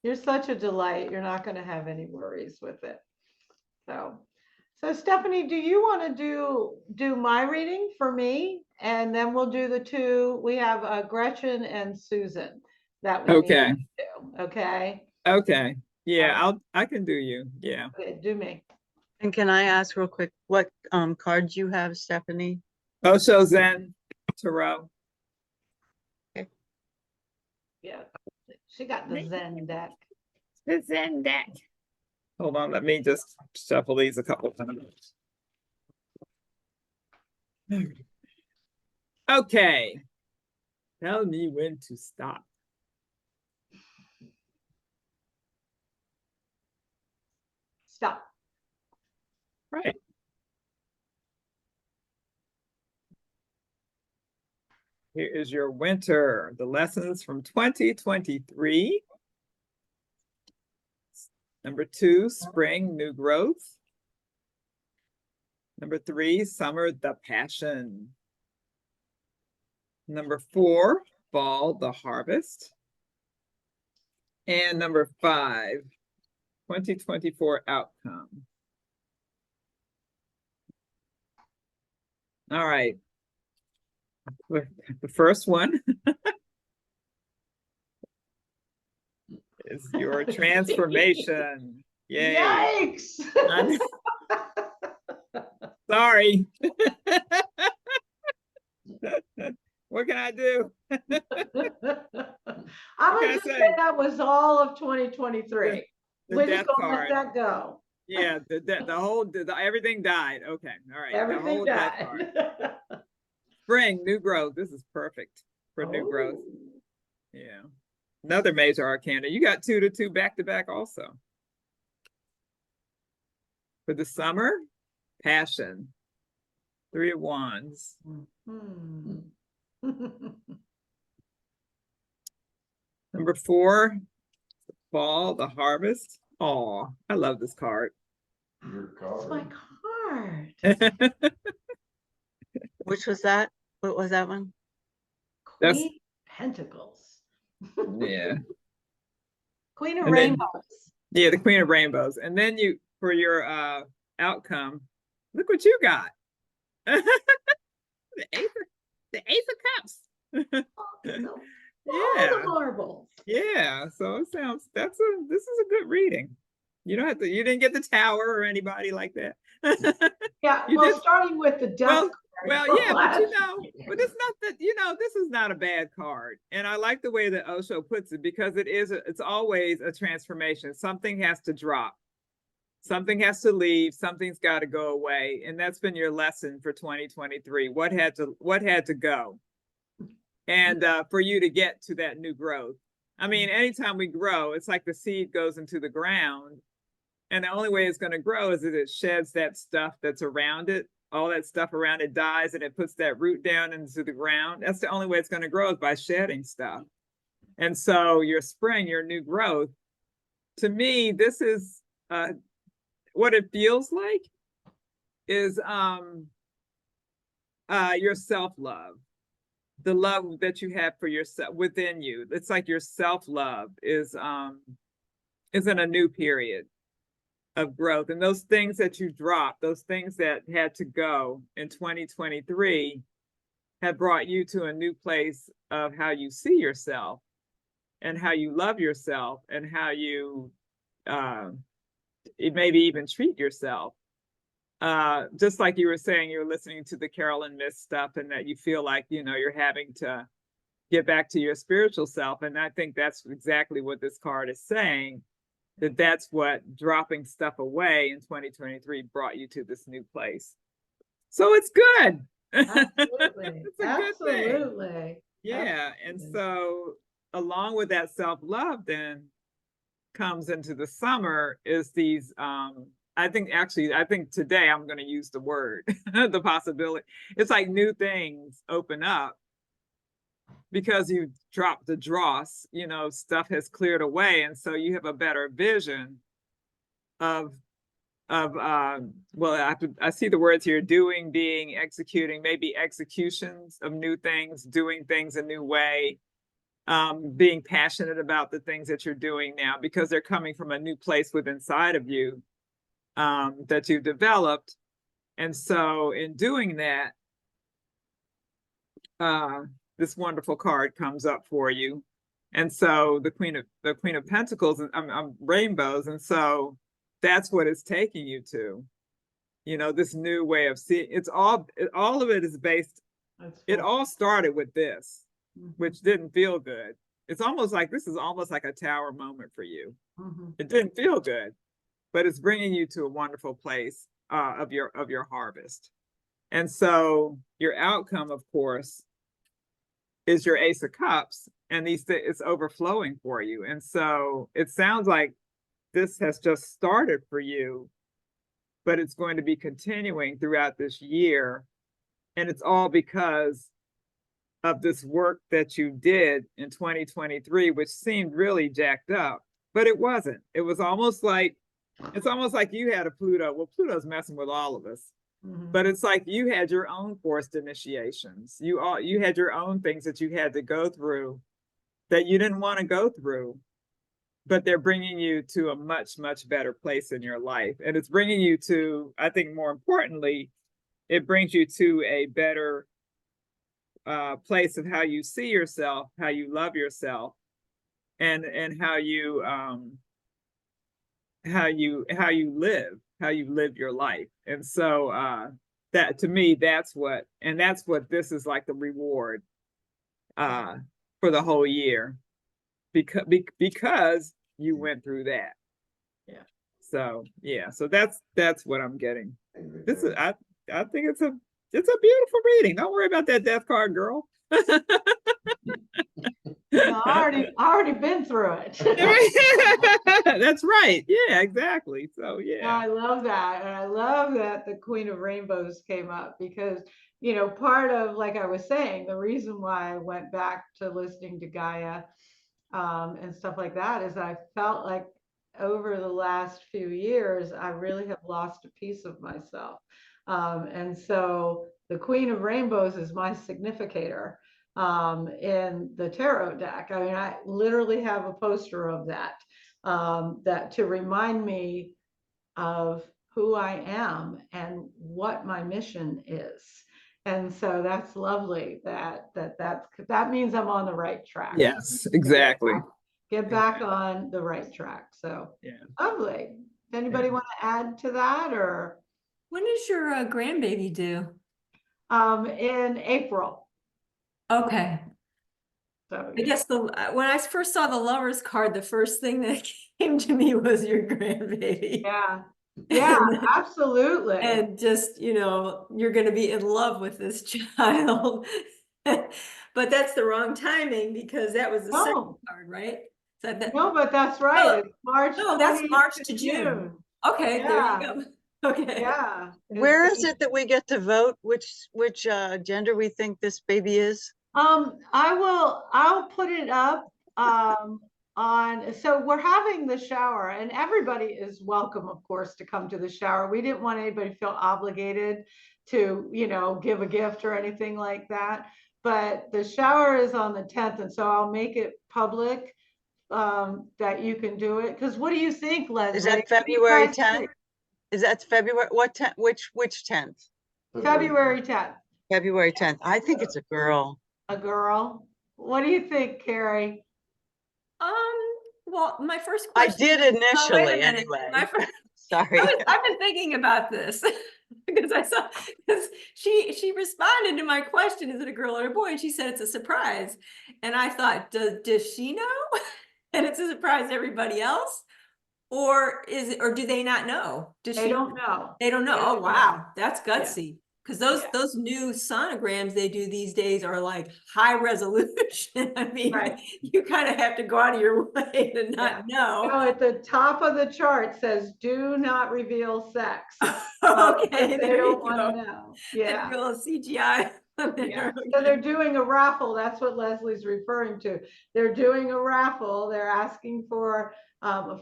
You're such a delight. You're not going to have any worries with it. So Stephanie, do you want to do my reading for me? And then we'll do the 2. We have Gretchen and Susan that we need Okay. to do. Okay. Okay. Yeah, I can do you. Yeah. Okay, do me. And can I ask real quick, what cards you have, Stephanie? Osho Zen Tarot. Yeah. She got the Zen deck. The Zen deck. Hold on, let me just shuffle these a couple times. Okay. Tell me when to stop. Stop. Right. Here is your winter, the lessons from 2023. Number 2, spring, new growth. Number 3, summer, the passion. Number 4, fall, the harvest. And number 5, 2024 outcome. All right. The first one is your transformation. Yay. Yikes. Sorry. What can I do? I'm gotta gonna just say, say that was all of 2023. the We're just death gonna let card. that go. Yeah, the whole, everything died. Okay, all right. The Everything whole death card. died. Spring, new growth. This is perfect for new growth. Oh. Yeah. Another major arcana. You got 2 to 2 back to back also. For the summer, passion. 3 of Wands. Hmm. Number 4, fall, the harvest. Aw, I love this card. Your That's my card. card. Which was that? What was that one? That's- Queen Pentacles. Yeah. Queen of And then- Rainbows. Yeah, the Queen of Rainbows. And then you, for your outcome, look what you got. The Ace of Cups. So, all Yeah. the marbles. Yeah. So it sounds, this is a good reading. You don't have to, you didn't get the Tower or anybody like that. Yeah, You well, did- starting with the death card. Well, from yeah, but you last know, year. but it's not that, you know, this is not a bad card. And I like the way that Osho puts it because it's always a transformation. Something has to drop. Something has to leave, something's got to go away. And that's been your lesson for 2023. What had to go? And for you to get to that new growth. I mean, anytime we grow, it's like the seed goes into the ground. And the only way it's going to grow is that it sheds that stuff that's around it. All that stuff around it dies and it puts that root down into the ground. That's the only way it's going to grow is by shedding stuff. And so your spring, your new growth, to me, this is what it feels like is your self-love, the love that you have for yourself within you. It's like your self-love is in a new period of growth. And those things that you dropped, those things that had to go in 2023 have brought you to a new place of how you see yourself and how you love yourself and how you maybe even treat yourself. Just like you were saying, you're listening to the Carolyn Myss stuff and that you feel like, you know, you're having to get back to your spiritual self. And I think that's exactly what this card is saying, that's what dropping stuff away in 2023 brought you to this new place. So it's good. Absolutely. It's a good thing. Absolutely. Yeah. And Absolutely. so along with that self-love then comes into the summer is these I think today I'm going to use the word the possibility. It's like new things open up because you dropped the dross, you know, stuff has cleared away. And so you have a better vision of well, I see the words here, doing, being, executing, maybe executions of new things, doing things a new way, being passionate about the things that you're doing now because they're coming from a new place within inside of you that you've developed. And so in doing that, this wonderful card comes up for you. And so the Queen of Pentacles and rainbows. And so that's what it's taking you to, you know, this new way of seeing. All of it is based. It all started with this, which didn't feel good. It's almost like this is almost like a tower moment for you. It didn't feel good, but it's bringing you to a wonderful place of your harvest. And so your outcome, of course, is your Ace of Cups, and it's overflowing for you. And so it sounds like this has just started for you, but it's going to be continuing throughout this year. And it's all because of this work that you did in 2023, which seemed really jacked up, but it wasn't. It was almost like, it's almost like you had a Pluto. Well, Pluto's messing with all of us, but it's like you had your own forced initiations. You had your own things that you had to go through that you didn't want to go through, but they're bringing you to a much, much better place in your life. And it's bringing you to, I think more importantly, it brings you to a better place of how you see yourself, how you love yourself, and how you live your life. And so that to me, that's what this is like the reward for the whole year. because you went through that. Yeah. So yeah, so that's what I'm getting. This is I think it's a beautiful reading. Don't worry about that death card, girl. No, I already been through it. That's right. Yeah, exactly. So No, yeah. I love that. And I love that the Queen of Rainbows came up because, part of, like I was saying, the reason why I went back to listening to Gaia and stuff like that is I felt like over the last few years, I really have lost a piece of myself. And so the Queen of Rainbows is my significator in the tarot deck. I mean, I literally have a poster of that, that to remind me of who I am and what my mission is. And so that's lovely that means I'm on the right track. Yes, exactly. Get back on the right track. So Yeah. lovely. Anybody want to add to that or When is your grandbaby due? in April? Okay. So I guess when I first saw the Lovers card, the first thing that came to me was your grandbaby. yeah, absolutely. And just, you're going to be in love with this child. But that's the wrong timing because that was the second No, card, right? no, but that's right. Oh, It's March no, that's 20th March to to June. June. Okay, there Yeah. you go. Okay. Yeah. Where is it that we get to vote which gender we think this baby is? I'll put it up so we're having the shower and everybody is welcome, of course, to come to the shower. We didn't want anybody to feel obligated to, give a gift or anything like that. But the shower is on the 10th, and so I'll make it public that you can do it. Because what do you think, Leslie? Is that What do you February guys 10th? think? Is that February, what 10, which 10th? February 10th. February 10th. I think it's a girl. A girl. What do you think, Carrie? Well, my first I question. did Oh, wait a initially minute. anyway. My first, Sorry. I've been thinking about this because because she responded to my question, is it a girl or a boy? And she said it's a surprise. And I thought, does she know? And it's a surprise to everybody else? Or do they not know? They don't know. They don't know. They Oh, don't know. wow. That's gutsy. Because Yeah. those new sonograms they do these days are like high resolution. I mean, Right. you kind of have to go out of your way to not know. No, at the top of the chart says, do not reveal sex. Okay, They there you don't want go. to know. Yeah. And a little CGI. Yeah. So they're doing a raffle. That's what Leslie's referring to. They're doing a raffle. They're asking for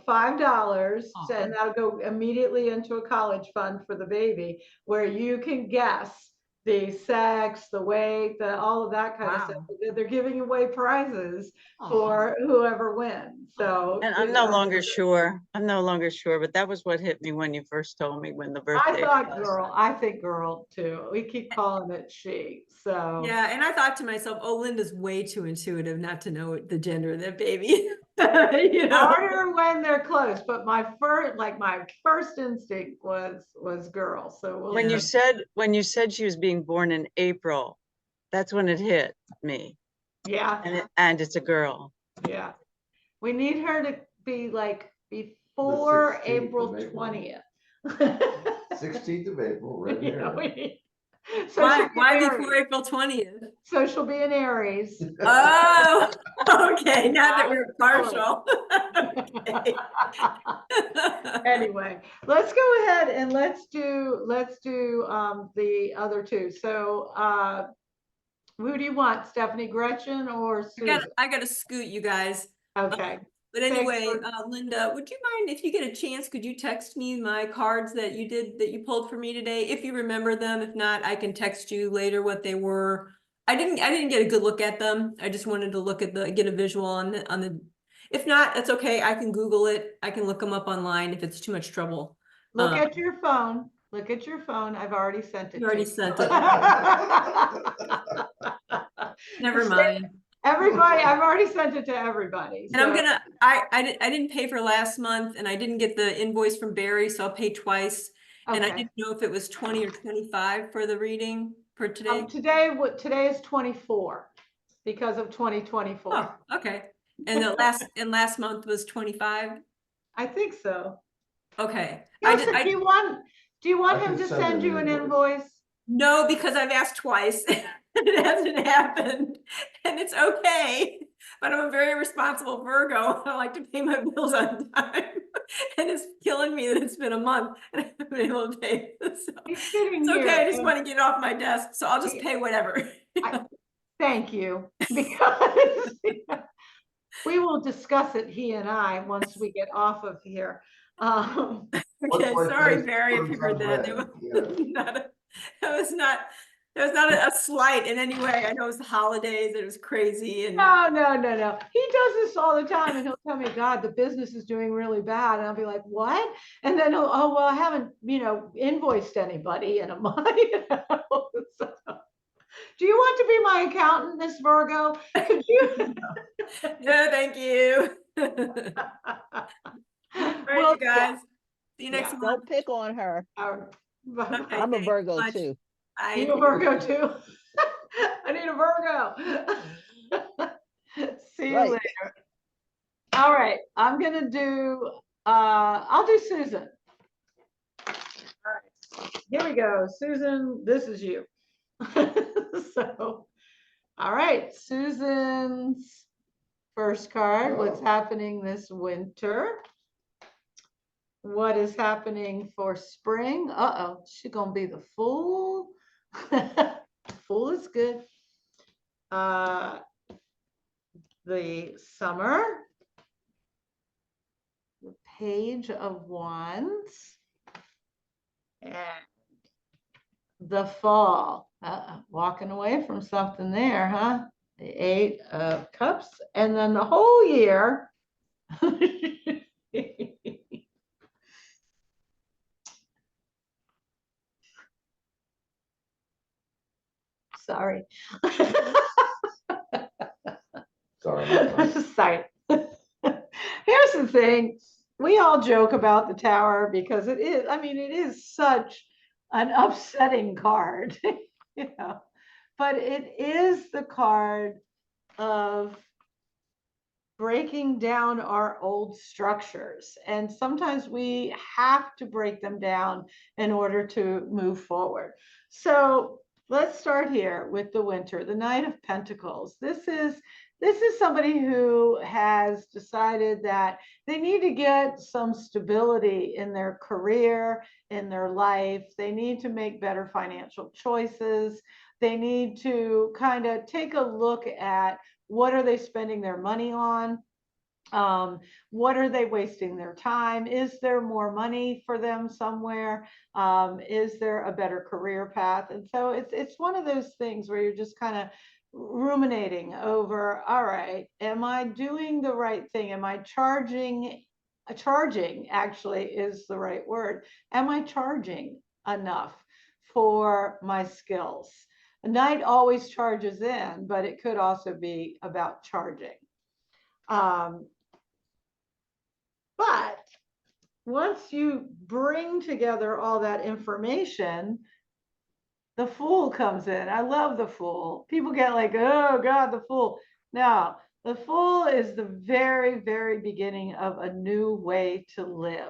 $5, and that'll go immediately into a college fund for the baby, where you can guess the sex, the weight, all of that kind of stuff. They're giving away prizes for whoever wins. So, And I'm no longer sure. I'm no longer sure, but that was what hit me when you first told me when the birthday I thought was. girl. I think girl too. We keep calling it she. So yeah, and I thought to myself, oh, Linda's way too intuitive not to know the gender of that baby. You know? harder when they're close, but my first instinct was girl. So we'll When see. you said she was being born in April, that's when it hit me. Yeah, And it's a girl. yeah. We need her to be like before 16th of April April. 20th. 16th of April, right Yeah, we here. need- So Why she'll be why an before Aries. April 20th? So she'll be an Aries. Oh, okay. Not that we're partial. Okay. Anyway, let's go ahead and let's do the other two. So who do you want, Stephanie, Gretchen, or Susan? I got to scoot you guys. Okay. But Thanks anyway, for- Linda, would you mind if you get a chance, could you text me my cards that you pulled for me today? If you remember them, if not, I can text you later what they were. I didn't get a good look at them. I just wanted to look at get a visual on the, if not, that's okay. I can Google it. I can look them up online if it's too much trouble. Look at your phone. Look at your phone. I've already sent it. You already to sent it. Never It's mind. Everybody, I've already sent it to everybody. And I'm so- gonna, I didn't pay for last month and I didn't get the invoice from Barry, so I'll pay twice. And I Okay. didn't know if it was 20 or 25 for the reading for today. Today is 24 because of 2024. Oh, okay. And last month was 25? I think so. Okay. Yes, do you want I him can to send send an you an invoice. invoice? No, because I've asked twice. It hasn't happened, and it's okay. But I'm a very responsible Virgo. I like to pay my bills on time. And it's killing me that it's been a month and I haven't been able to pay. So He's sitting it's okay. here I just and- want to get it off my desk. So I'll just pay whatever. Thank you, because we will discuss it, he and I, once we get off of here. Okay, What's my sorry, face? Barry, if you heard that. Red, That was not a slight in any way. I know it was the holidays, it was crazy and No. He does this all the time and he'll tell me, God, the business is doing really bad. And I'll be like, what? And then he'll, oh, well, I haven't, invoiced anybody in a month. So, do you want to be my accountant, Miss Virgo? Could you? no, thank you. All right, Well, you guys. See you next Yeah. month. Don't pick on her. Okay, I'm a thanks Virgo much. too. Bye. You a Virgo too? I need a Virgo. See you Right. later. All right, I'm gonna do, I'll do Susan. All right, here we go. Susan, this is you. So, all right, Susan's first card, what's Oh. happening this winter? What is happening for spring? Uh-oh, she gonna be the fool. Fool is good. The summer. The Page of Wands. And the fall. Walking away from something there, huh? The Eight of Cups. And then the whole year. Sorry. Sorry. Sorry. Here's the thing. We all joke about the tower because it is such an upsetting card, but it is the card of breaking down our old structures. And sometimes we have to break them down in order to move forward. So let's start here with the winter, the Knight of Pentacles. This is somebody who has decided that they need to get some stability in their career, in their life. They need to make better financial choices. They need to kind of take a look at what are they spending their money on? What are they wasting their time? Is there more money for them somewhere? Is there a better career path? And so it's one of those things where you're just kind of ruminating over, all right, am I doing the right thing? Am I charging actually is the right word. Am I charging enough for my skills? A knight always charges in, but it could also be about charging. But once you bring together all that information, the Fool comes in. I love the Fool. People get like, oh God, the Fool. No, the Fool is the very, very beginning of a new way to live.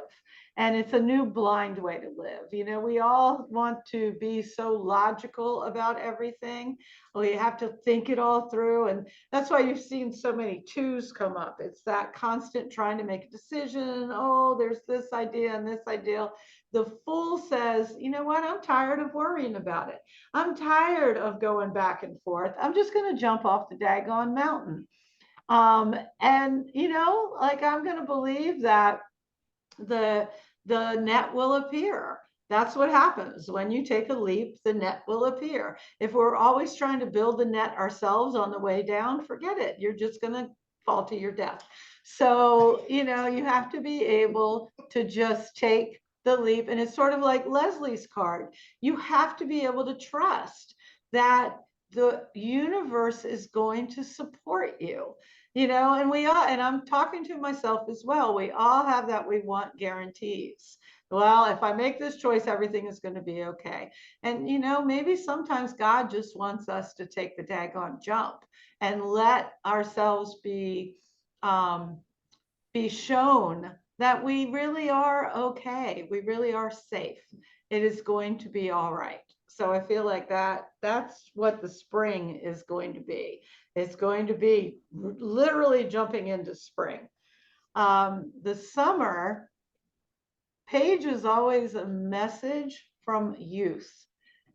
And it's a new blind way to live. We all want to be so logical about everything. We have to think it all through. And that's why you've seen so many twos come up. It's that constant trying to make a decision. Oh, there's this idea and this idea. The Fool says, you know what? I'm tired of worrying about it. I'm tired of going back and forth. I'm just going to jump off the daggone mountain. And I'm going to believe that the net will appear. That's what happens when you take a leap, the net will appear. If we're always trying to build the net ourselves on the way down, forget it. You're just going to fall to your death. So, you have to be able to just take the leap. And it's sort of like Leslie's card. You have to be able to trust that the universe is going to support you. And we all, and I'm talking to myself as well, we all have that we want guarantees. Well, if I make this choice, everything is going to be okay. And, maybe sometimes God just wants us to take the daggone jump and let ourselves be be shown that we really are okay. We really are safe. It is going to be all right. So I feel like that's what the spring is going to be. It's going to be literally jumping into spring. The summer, Paige is always a message from youth.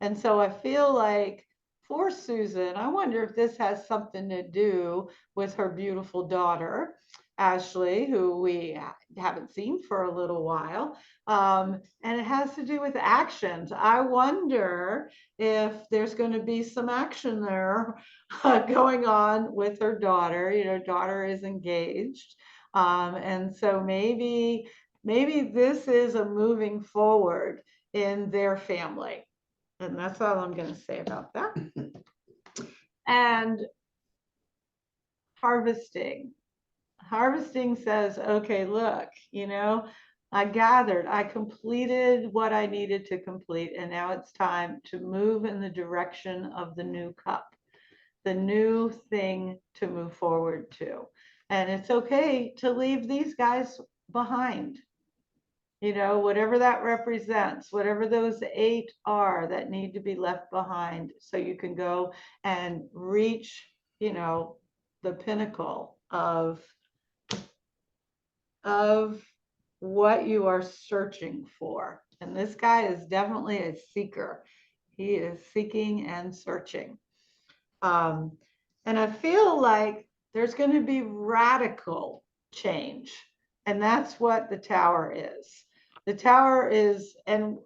And so I feel like for Susan, I wonder if this has something to do with her beautiful daughter, Ashley, who we haven't seen for a little while. And it has to do with actions. I wonder if there's going to be some action there going on with her daughter. You know, daughter is engaged. And so maybe this is a moving forward in their family. And that's all I'm going to say about that. And harvesting. Harvesting says, okay, look, you know, I gathered, I completed what I needed to complete, and now it's time to move in the direction of the new cup, the new thing to move forward to. And it's okay to leave these guys behind. You know, whatever that represents, whatever those 8 are that need to be left behind, so you can go and reach, you know, the pinnacle of what you are searching for. And this guy is definitely a seeker. He is seeking and searching. And I feel like there's going to be radical change. And that's what the Tower is. The Tower is, and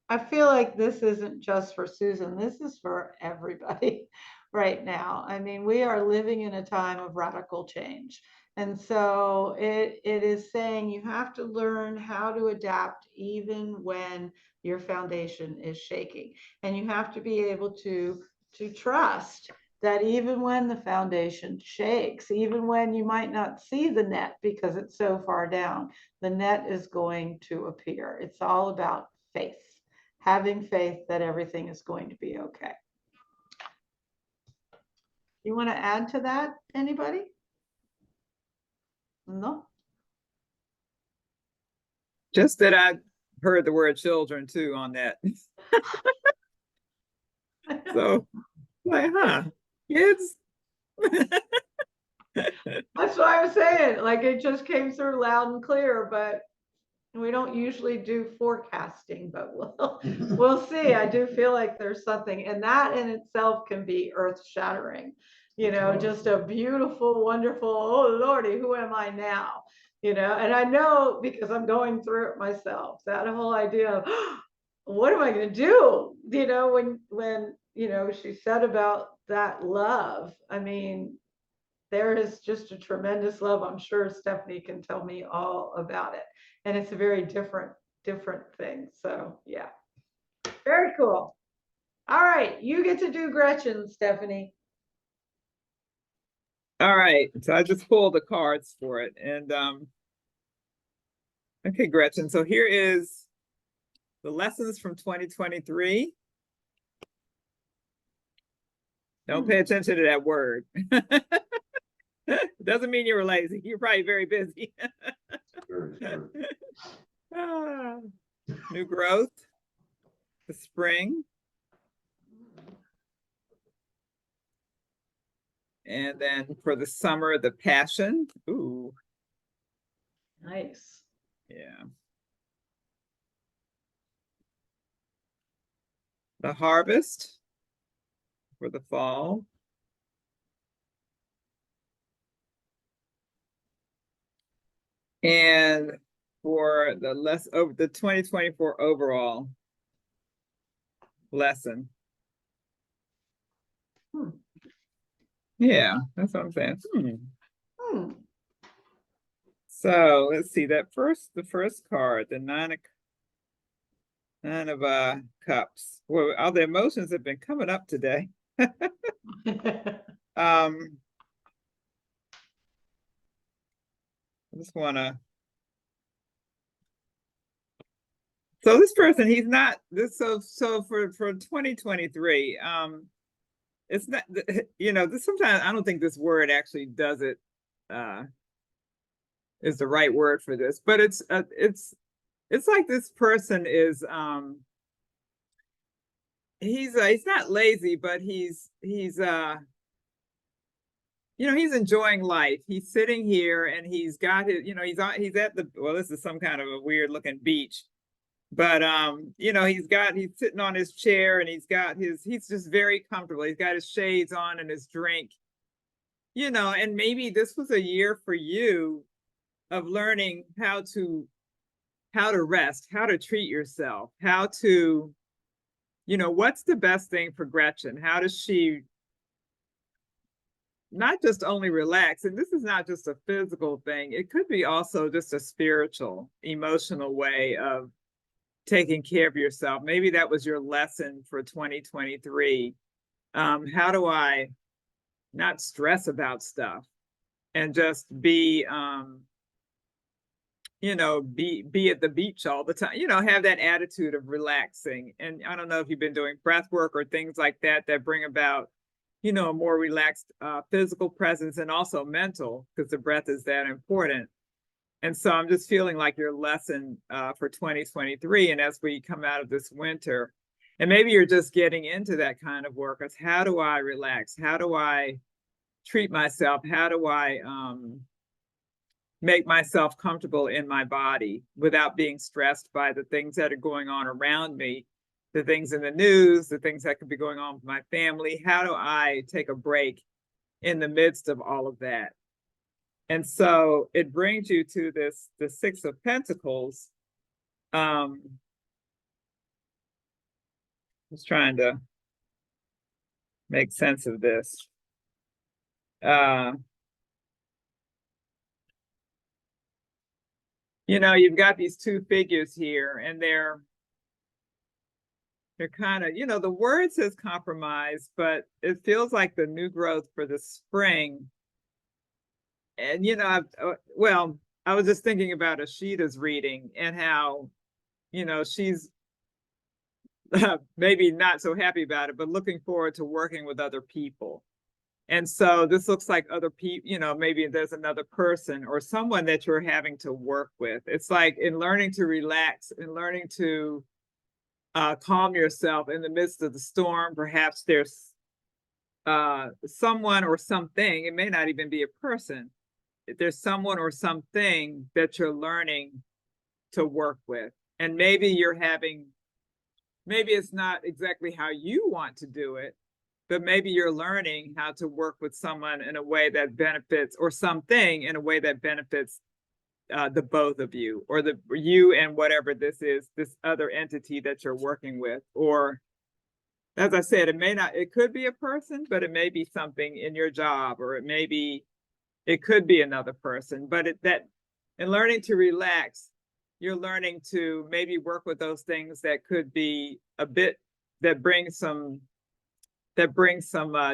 I feel like this isn't just for Susan, this is for everybody right now. I mean, we are living in a time of radical change. And so it is saying you have to learn how to adapt even when your foundation is shaking. And you have to be able to trust that even when the foundation shakes, even when you might not see the net because it's so far down, the net is going to appear. It's all about faith, having faith that everything is going to be okay. You want to add to that, anybody? No? Just that I heard the word children too on that. So, like, huh, kids? That's what I was saying. Like, it just came through loud and clear, but we don't usually do forecasting, but we'll see. I do feel like there's something, and that in itself can be earth shattering. You know, just a beautiful, wonderful, oh Lordy, who am I now? You know, and I know because I'm going through it myself, that whole idea of what am I going to do? You know, when, you know, she said about that love, I mean, there is just a tremendous love. I'm sure Stephanie can tell me all about it. And it's a very different thing. So yeah, very cool. All right, you get to do Gretchen, Stephanie. All right, so I just pulled the cards for it. And okay, Gretchen, so here is the lessons from 2023. Don't pay attention to that word. Doesn't mean you were lazy. You're probably very busy. Sure, sure. New growth, the spring. And then for the summer, the passion. Ooh, Nice. yeah. The harvest for the fall. And for the the 2024 overall lesson. Yeah, that's what I'm saying. So let's see the first card, the nine of cups. Well, all the emotions have been coming up today. I just wanna. So this person, he's not this. So for 2023, it's not. You know, this sometimes I don't think this word actually does it is the right word for this, but it's like this person is he's not lazy, but he's you know, he's enjoying life. He's sitting here and he's got his, you know, he's at the, well, this is some kind of a weird looking beach, but you know, he's sitting on his chair and he's just very comfortable. He's got his shades on and his drink, you know, and maybe this was a year for you of learning how to rest, how to treat yourself, how to, you know, what's the best thing for Gretchen? How does she not just only relax? And this is not just a physical thing. It could be also just a spiritual, emotional way of taking care of yourself. Maybe that was your lesson for 2023. How do I not stress about stuff and just be, you know, be at the beach all the time, you know, have that attitude of relaxing. And I don't know if you've been doing breath work or things like that bring about, you know, a more relaxed physical presence and also mental, because the breath is that important. And so I'm just feeling like your lesson for 2023, and as we come out of this winter, and maybe you're just getting into that kind of work, is how do I relax? How do I treat myself? How do I make myself comfortable in my body without being stressed by the things that are going on around me, the things in the news, the things that could be going on with my family? How do I take a break in the midst of all of that? And so it brings you to the Six of Pentacles. I was trying to make sense of this. You know, you've got these two figures here, and they're kind of, you know, the word says compromise, but it feels like the new growth for the spring. And, you know, well, I was just thinking about Ashida's reading and how, you know, she's maybe not so happy about it, but looking forward to working with other people. And so this looks like other people, you know, maybe there's another person or someone that you're having to work with. It's like in learning to relax and learning to calm yourself in the midst of the storm. Perhaps there's someone or something, it may not even be a person. There's someone or something that you're learning to work with. And maybe maybe it's not exactly how you want to do it, but maybe you're learning how to work with someone in a way that benefits, or something in a way that benefits the both of you, or you and whatever this is, this other entity that you're working with. Or, as I said, it could be a person, but it may be something in your job, or it could be another person. But in learning to relax, you're learning to maybe work with those things that could be a bit, that bring some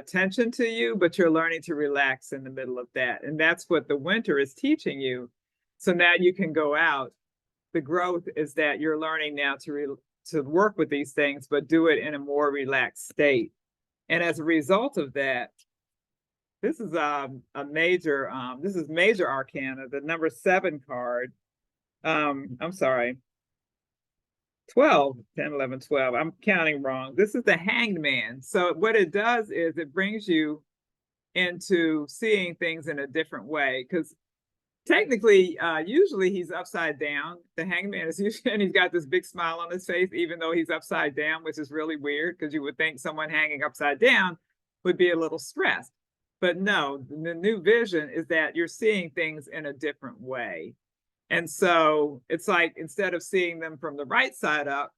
tension to you, but you're learning to relax in the middle of that. And that's what the winter is teaching you. So now you can go out. The growth is that you're learning now to work with these things, but do it in a more relaxed state. And as a result of that, this is this is major arcana, the number 7 card. I'm sorry, 12, 10, 11, 12. I'm counting wrong. This is the Hanged Man. So what it does is it brings you into seeing things in a different way, because technically, usually he's upside down. The Hanged Man is usually, and he's got this big smile on his face, even though he's upside down, which is really weird, because you would think someone hanging upside down would be a little stressed. But no, the new vision is that you're seeing things in a different way. And so it's like, instead of seeing them from the right side up,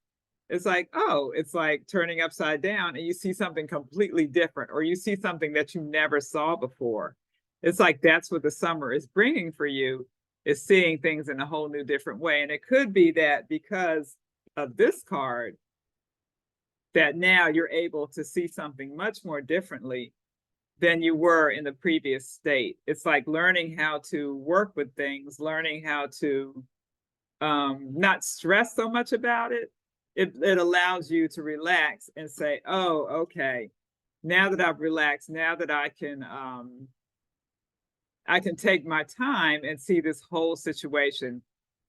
it's like, oh, it's like turning upside down and you see something completely different, or you see something that you never saw before. It's like, that's what the summer is bringing for you, is seeing things in a whole new different way. And it could be that because of this card, that now you're able to see something much more differently than you were in the previous state. It's like learning how to work with things, learning how to not stress so much about it. It allows you to relax and say, oh, okay, now that I've relaxed, now that I can I can take my time and see this whole situation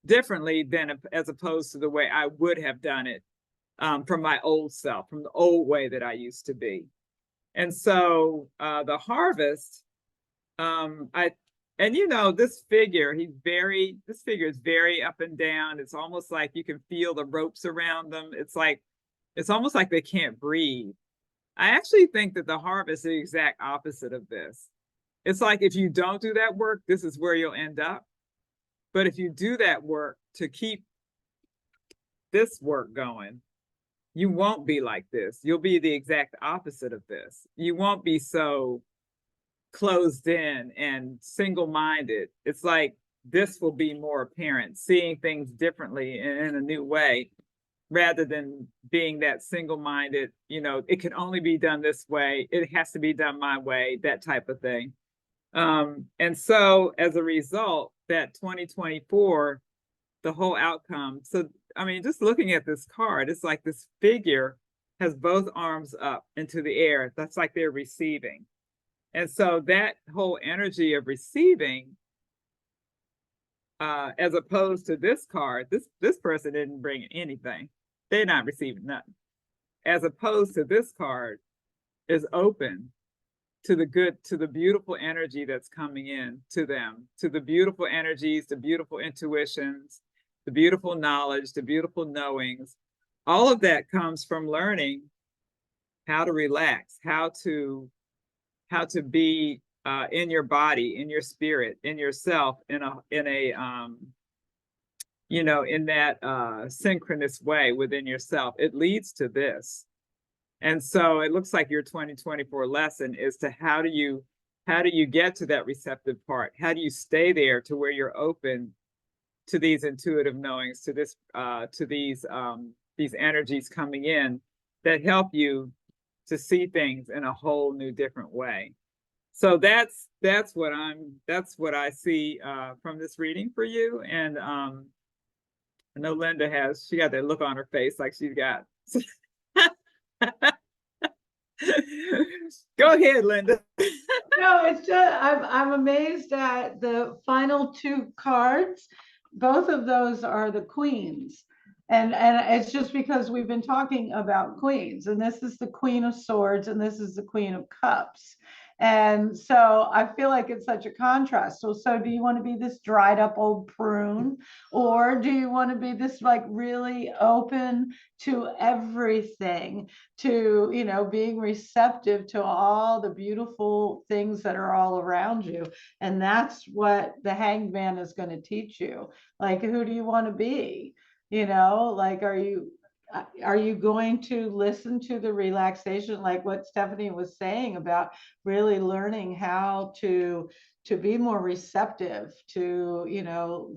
differently than as opposed to the way I would have done it from my old self, from the old way that I used to be. And so the harvest, and you know, this figure is very up and down. It's almost like you can feel the ropes around them. It's almost like they can't breathe. I actually think that the harvest is the exact opposite of this. It's like if you don't do that work, this is where you'll end up. But if you do that work to keep this work going, you won't be like this. You'll be the exact opposite of this. You won't be so closed in and single-minded. It's like this will be more apparent, seeing things differently in a new way, rather than being that single-minded, you know, it can only be done this way. It has to be done my way, that type of thing. And so as a result, that 2024, the whole outcome. So, I mean, just looking at this card, it's like this figure has both arms up into the air. That's like they're receiving. And so that whole energy of receiving, as opposed to this card, this person didn't bring anything. They're not receiving nothing. As opposed to this card is open to the good, to the beautiful energy that's coming in to them, to the beautiful energies, the beautiful intuitions, the beautiful knowledge, the beautiful knowings. All of that comes from learning how to relax, how to be in your body, in your spirit, in yourself, in a you know, in that synchronous way within yourself. It leads to this. And so it looks like your 2024 lesson is to how do you get to that receptive part? How do you stay there to where you're open to these intuitive knowings, to this to these energies coming in that help you to see things in a whole new different way. So that's what I see from this reading for you. And I know Linda she got that look on her face like she's got. Go ahead, Linda. No, it's just, I'm amazed at the final two cards. Both of those are the queens. And it's just because we've been talking about queens, and this is the Queen of Swords and this is the Queen of Cups. And so I feel like it's such a contrast. So do you want to be this dried up old prune, or do you want to be this like really open to everything, to, you know, being receptive to all the beautiful things that are all around you? And that's what the Hanged Man is going to teach you. Like, who do you want to be? You know, like, are you going to listen to the relaxation, like what Stephanie was saying about really learning how to be more receptive to, you know,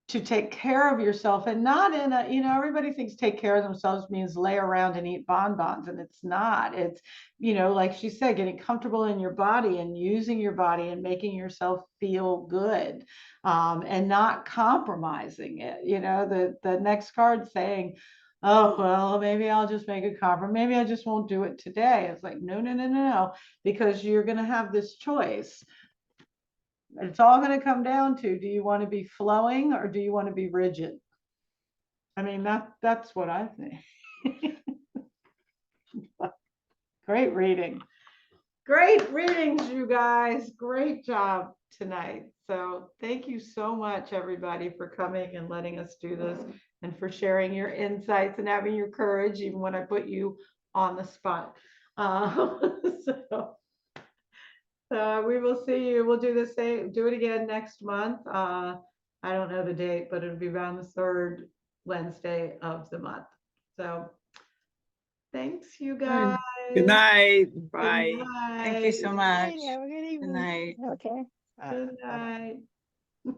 to take care of yourself, and not in a, you know, everybody thinks take care of themselves means lay around and eat bonbons, and it's not. It's, you know, like she said, getting comfortable in your body and using your body and making yourself feel good, and not compromising it. You know, the next card saying, oh, well, maybe I'll just make a compromise. Maybe I just won't do it today. It's like, no, no, no, no, no, because you're going to have this choice. It's all going to come down to, do you want to be flowing or do you want to be rigid? I mean, that's what I think. Great reading. Great readings, you guys. Great job tonight. So thank you so much, everybody, for coming and letting us do this, and for sharing your insights and having your courage, even when I put you on the spot. So we will see you. We'll do the same, do it again next month. I don't know the date, but it'll be around the third Wednesday of the month. So thanks, you guys. Good night. Good Bye. Thank you so much. Have a good evening. Good night. Okay. Good Bye-bye. night.